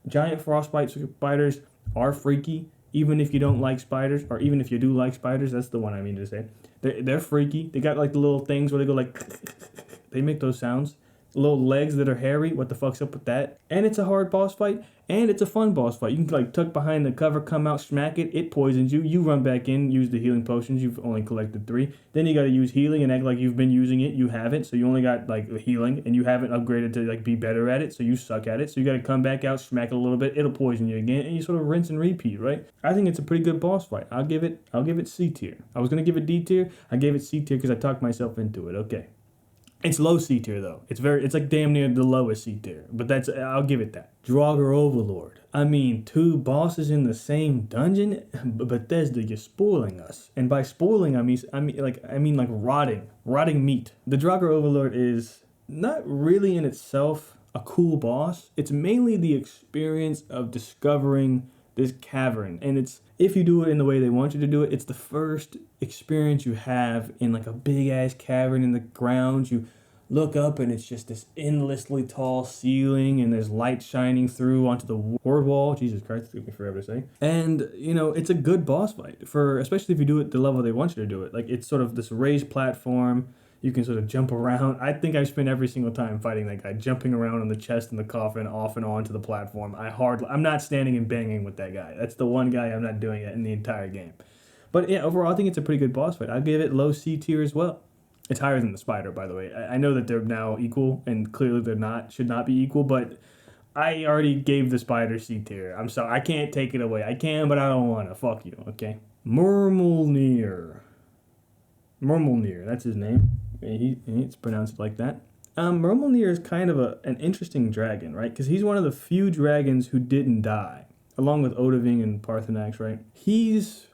Giant frostbite spiders are freaky, even if you don't like spiders, or even if you do like spiders, that's the one I mean to say. They're freaky. They got like the little things where they go like, they make those sounds. Little legs that are hairy, what the fuck's up with that? And it's a hard boss fight, and it's a fun boss fight. You can like tuck behind the cover, come out, smack it poisons you. You run back in, use the healing potions. You've only collected 3. Then you gotta use healing and act like you've been using it. You haven't, so you only got like healing, and you haven't upgraded to like be better at it, so you suck at it. So you gotta come back out, smack it a little bit, it'll poison you again, and you sort of rinse and repeat, right? I think it's a pretty good boss fight. I'll give it C tier. I was gonna give it D tier. I gave it C tier because I talked myself into it. Okay. It's low C tier though. It's like damn near the lowest C tier. But I'll give it that. Draugr Overlord. I mean, 2 bosses in the same dungeon? Bethesda, you're spoiling us. And by spoiling, I mean like rotting meat. The Draugr Overlord is not really in itself a cool boss. It's mainly the experience of discovering this cavern, and it's, if you do it in the way they want you to do it, it's the first experience you have in like a big ass cavern in the ground. You look up and it's just this endlessly tall ceiling, and there's light shining through onto the ward wall. Jesus Christ, it took me forever to say. And it's a good boss fight, especially if you do it the level they want you to do it. Like, it's sort of this raised platform. You can sort of jump around. I think I spent every single time fighting that guy, jumping around on the chest and the coffin, off and on to the platform. I'm not standing and banging with that guy. That's the one guy I'm not doing it in the entire game. But yeah, overall, I think it's a pretty good boss fight. I'd give it low C tier as well. It's higher than the spider, by the way. I know that they're now equal, and clearly they're not, should not be equal, but I already gave the spider C tier. I'm sorry, I can't take it away. I can, but I don't want to. Fuck you, okay? Murmelnir, that's his name. It's pronounced like that. Murmelnir is kind of an interesting dragon, right? Because he's one of the few dragons who didn't die, along with Odahviing and Paarthurnax, right? He's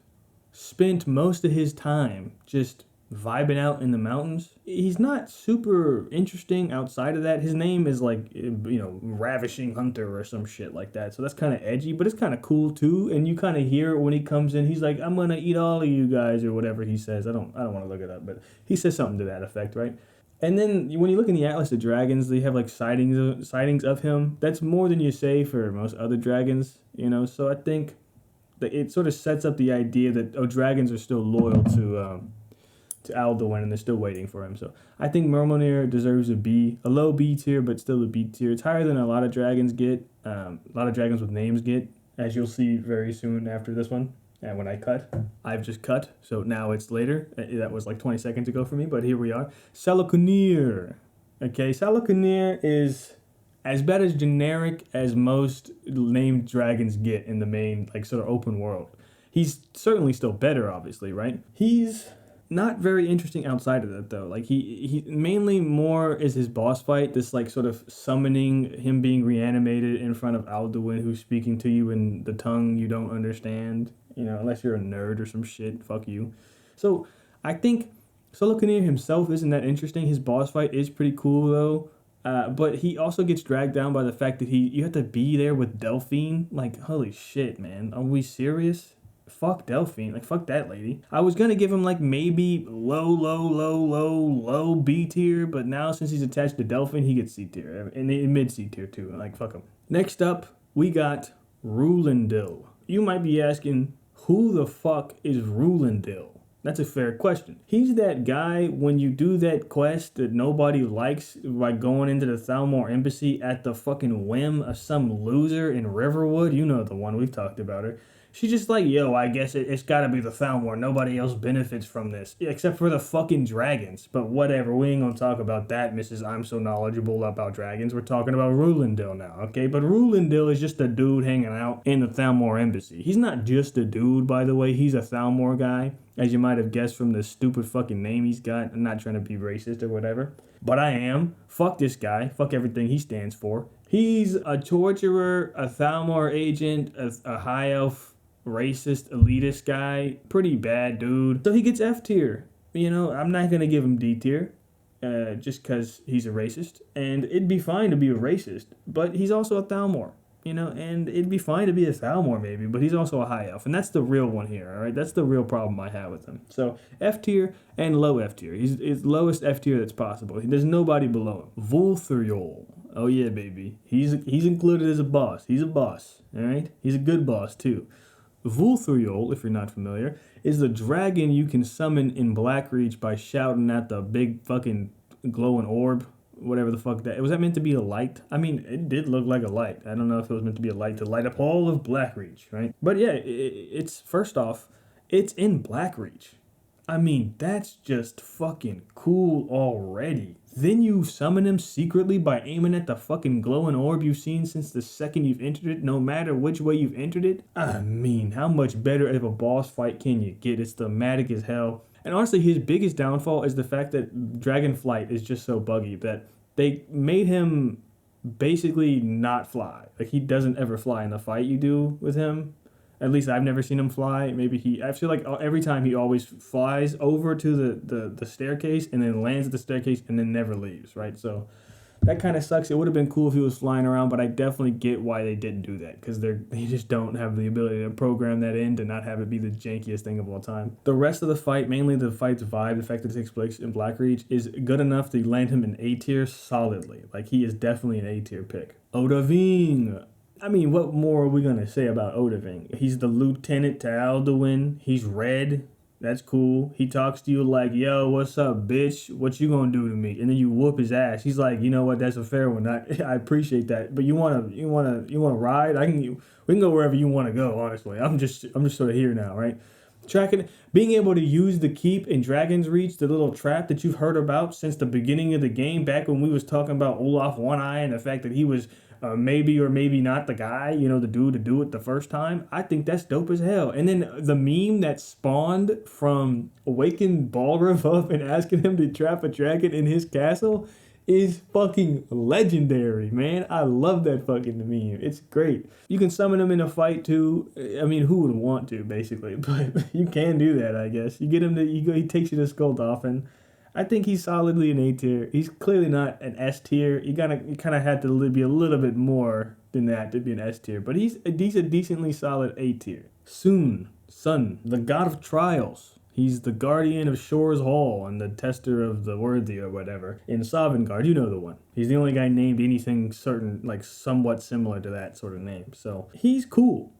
spent most of his time just vibing out in the mountains. He's not super interesting outside of that. His name is like, Ravishing Hunter or some shit like that. So that's kind of edgy, but it's kind of cool too. And you kind of hear it when he comes in. He's like, I'm gonna eat all of you guys, or whatever he says. I don't want to look it up, but he says something to that effect, right? And then when you look in the Atlas of Dragons, they have like sightings of him. That's more than you say for most other dragons, So I think that it sort of sets up the idea that dragons are still loyal to Alduin, and they're still waiting for him. So I think Murmelnir deserves a B, a low B tier, but still a B tier. It's higher than a lot of dragons get, a lot of dragons with names get, as you'll see very soon after this one. And when I cut, I've just cut, so now it's later. That was like 20 seconds ago for me, but here we are. Saloknir. Okay, Saloknir is as bad as generic as most named dragons get in the main, like, sort of open world. He's certainly still better, obviously, right? He's not very interesting outside of that, though. Like, he mainly more is his boss fight, this, like, sort of summoning, him being reanimated in front of Alduin, who's speaking to you in the tongue you don't understand, unless you're a nerd or some shit, fuck you. So, I think Saloknir himself isn't that interesting. His boss fight is pretty cool, though. But he also gets dragged down by the fact that you have to be there with Delphine. Like, holy shit, man. Are we serious? Fuck Delphine. Like, fuck that lady. I was gonna give him, like, maybe low B tier, but now since he's attached to Delphine, he gets C tier. And mid C tier, too. Like, fuck him. Next up, we got Rulendil. You might be asking, who the fuck is Rulendil? That's a fair question. He's that guy when you do that quest that nobody likes by going into the Thalmor embassy at the fucking whim of some loser in Riverwood. You know the one, we've talked about her. She's just like, yo, I guess it's gotta be the Thalmor. Nobody else benefits from this, except for the fucking dragons. But whatever, we ain't gonna talk about that, Mrs. I'm so knowledgeable about dragons. We're talking about Rulendil now, okay? But Rulendil is just a dude hanging out in the Thalmor embassy. He's not just a dude, by the way. He's a Thalmor guy, as you might have guessed from the stupid fucking name he's got. I'm not trying to be racist or whatever, but I am. Fuck this guy. Fuck everything he stands for. He's a torturer, a Thalmor agent, a high elf, racist, elitist guy. Pretty bad dude. So he gets F tier. I'm not going to give him D tier just because he's a racist. And it'd be fine to be a racist, but he's also a Thalmor. And it'd be fine to be a Thalmor maybe, but he's also a high elf. And that's the real one here, all right? That's the real problem I have with him. So F tier and low F tier. He's lowest F tier that's possible. There's nobody below him. Vyrthur. Oh yeah, baby. He's included as a boss. He's a boss, all right? He's a good boss too. Vyrthur, if you're not familiar, is the dragon you can summon in Blackreach by shouting at the big fucking glowing orb, whatever the fuck that. Was that meant to be a light? I mean, it did look like a light. I don't know if it was meant to be a light to light up all of Blackreach, right? But yeah, it's first off, it's in Blackreach. I mean, that's just fucking cool already. Then you summon him secretly by aiming at the fucking glowing orb you've seen since the second you've entered it, no matter which way you've entered it. I mean, how much better of a boss fight can you get? It's thematic as hell. And honestly, his biggest downfall is the fact that Dragonflight is just so buggy that they made him basically not fly. Like, he doesn't ever fly in the fight you do with him. At least I've never seen him fly. I feel like every time he always flies over to the staircase and then lands at the staircase and then never leaves, right? So that kind of sucks. It would have been cool if he was flying around, but I definitely get why they didn't do that, because they just don't have the ability to program that in to not have it be the jankiest thing of all time. The rest of the fight, mainly the fight's vibe, the fact that it takes place in Blackreach, is good enough to land him in A tier solidly. Like, he is definitely an A tier pick. Odahviing. I mean, what more are we going to say about Odahviing? He's the lieutenant to Alduin. He's red. That's cool. He talks to you like, yo, what's up, bitch? What you gonna do to me? And then you whoop his ass. He's like, you know what? That's a fair one. I appreciate that. But you wanna ride? We can go wherever you wanna go. Honestly, I'm just sort of here now, right? Tracking, being able to use the keep in Dragon's Reach, the little trap that you've heard about since the beginning of the game, back when we was talking about Olaf One Eye and the fact that he was maybe or maybe not the guy, the dude to do it the first time. I think that's dope as hell. And then the meme that spawned from waking Balgruuf up and asking him to trap a dragon in his castle is fucking legendary, man. I love that fucking meme. It's great. You can summon him in a fight too. I mean, who would want to, basically? But you can do that, I guess. You get him to, he takes you to Skuldolphin. I think he's solidly an A tier. He's clearly not an S tier. You kind of had to be a little bit more than that to be an S tier. But he's a decently solid A tier. Sun, the god of trials. He's the guardian of Shore's Hall and the tester of the worthy or whatever. In Sovngarde, you know the one. He's the only guy named anything certain, like somewhat similar to that sort of name. So he's cool.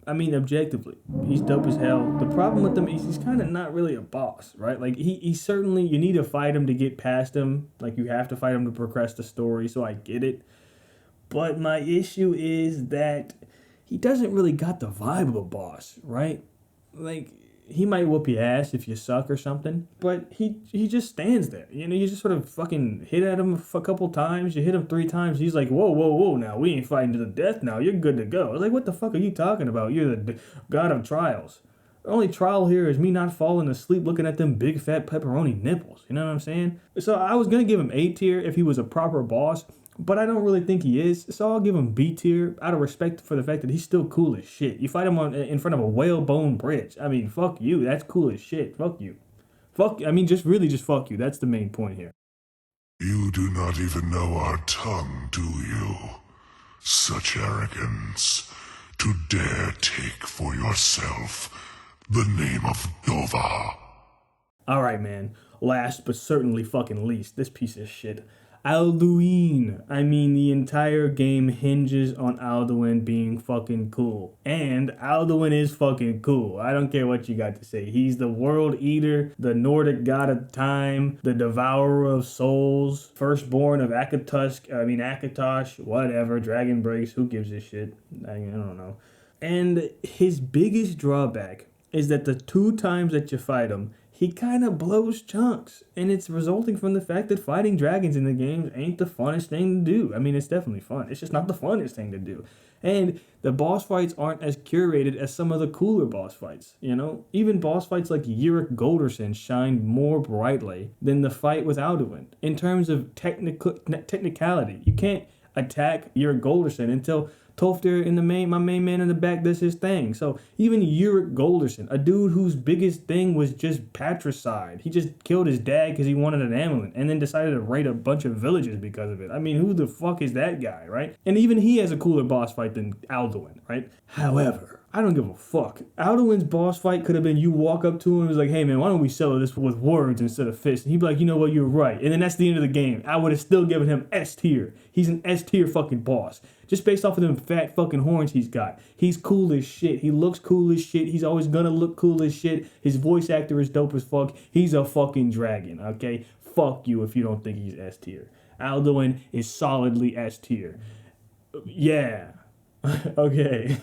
I mean, objectively, he's dope as hell. The problem with him is he's kind of not really a boss, right? Like he certainly, you need to fight him to get past him. Like you have to fight him to progress the story. So I get it. But my issue is that he doesn't really got the vibe of a boss, right? Like, he might whoop your ass if you suck or something, but he just stands there. You just sort of fucking hit at him a couple times. You hit him 3 times. He's like, whoa, now we ain't fighting to the death now. You're good to go. I was like, what the fuck are you talking about? You're the god of trials. The only trial here is me not falling asleep looking at them big fat pepperoni nipples. You know what I'm saying? So I was going to give him A tier if he was a proper boss, but I don't really think he is, so I'll give him B tier out of respect for the fact that he's still cool as shit. You fight him in front of a whalebone bridge. I mean, fuck you. That's cool as shit. Fuck you. Just fuck you. That's the main point here. You do not even know our tongue, do you? Such arrogance. To dare take for yourself the name of Dova. Alright, man. Last but certainly fucking least, this piece of shit. Alduin. I mean, the entire game hinges on Alduin being fucking cool. And Alduin is fucking cool. I don't care what you got to say. He's the world eater, the Nordic god of time, the devourer of souls, firstborn of Akatosh, whatever, Dragon Breaks, who gives a shit? I don't know. And his biggest drawback is that the 2 times that you fight him, he kind of blows chunks, and it's resulting from the fact that fighting dragons in the games ain't the funnest thing to do. I mean, it's definitely fun. It's just not the funnest thing to do. And the boss fights aren't as curated as some of the cooler boss fights, Even boss fights like Yrick Golderson shine more brightly than the fight with Alduin. In terms of technicality, you can't attack Yrick Golderson until Tolfdir my main man in the back, does his thing. So even Yrick Golderson, a dude whose biggest thing was just patricide. He just killed his dad because he wanted an amulet and then decided to raid a bunch of villages because of it. I mean, who the fuck is that guy, right? And even he has a cooler boss fight than Alduin, right? However, I don't give a fuck. Alduin's boss fight could have been you walk up to him and was like, hey man, why don't we settle this with words instead of fists? And he'd be like, you know what, you're right. And then that's the end of the game. I would have still given him S tier. He's an S tier fucking boss. Just based off of them fat fucking horns he's got. He's cool as shit. He looks cool as shit. He's always gonna look cool as shit. His voice actor is dope as fuck. He's a fucking dragon, okay? Fuck you if you don't think he's S tier. Alduin is solidly S tier. Yeah. Okay.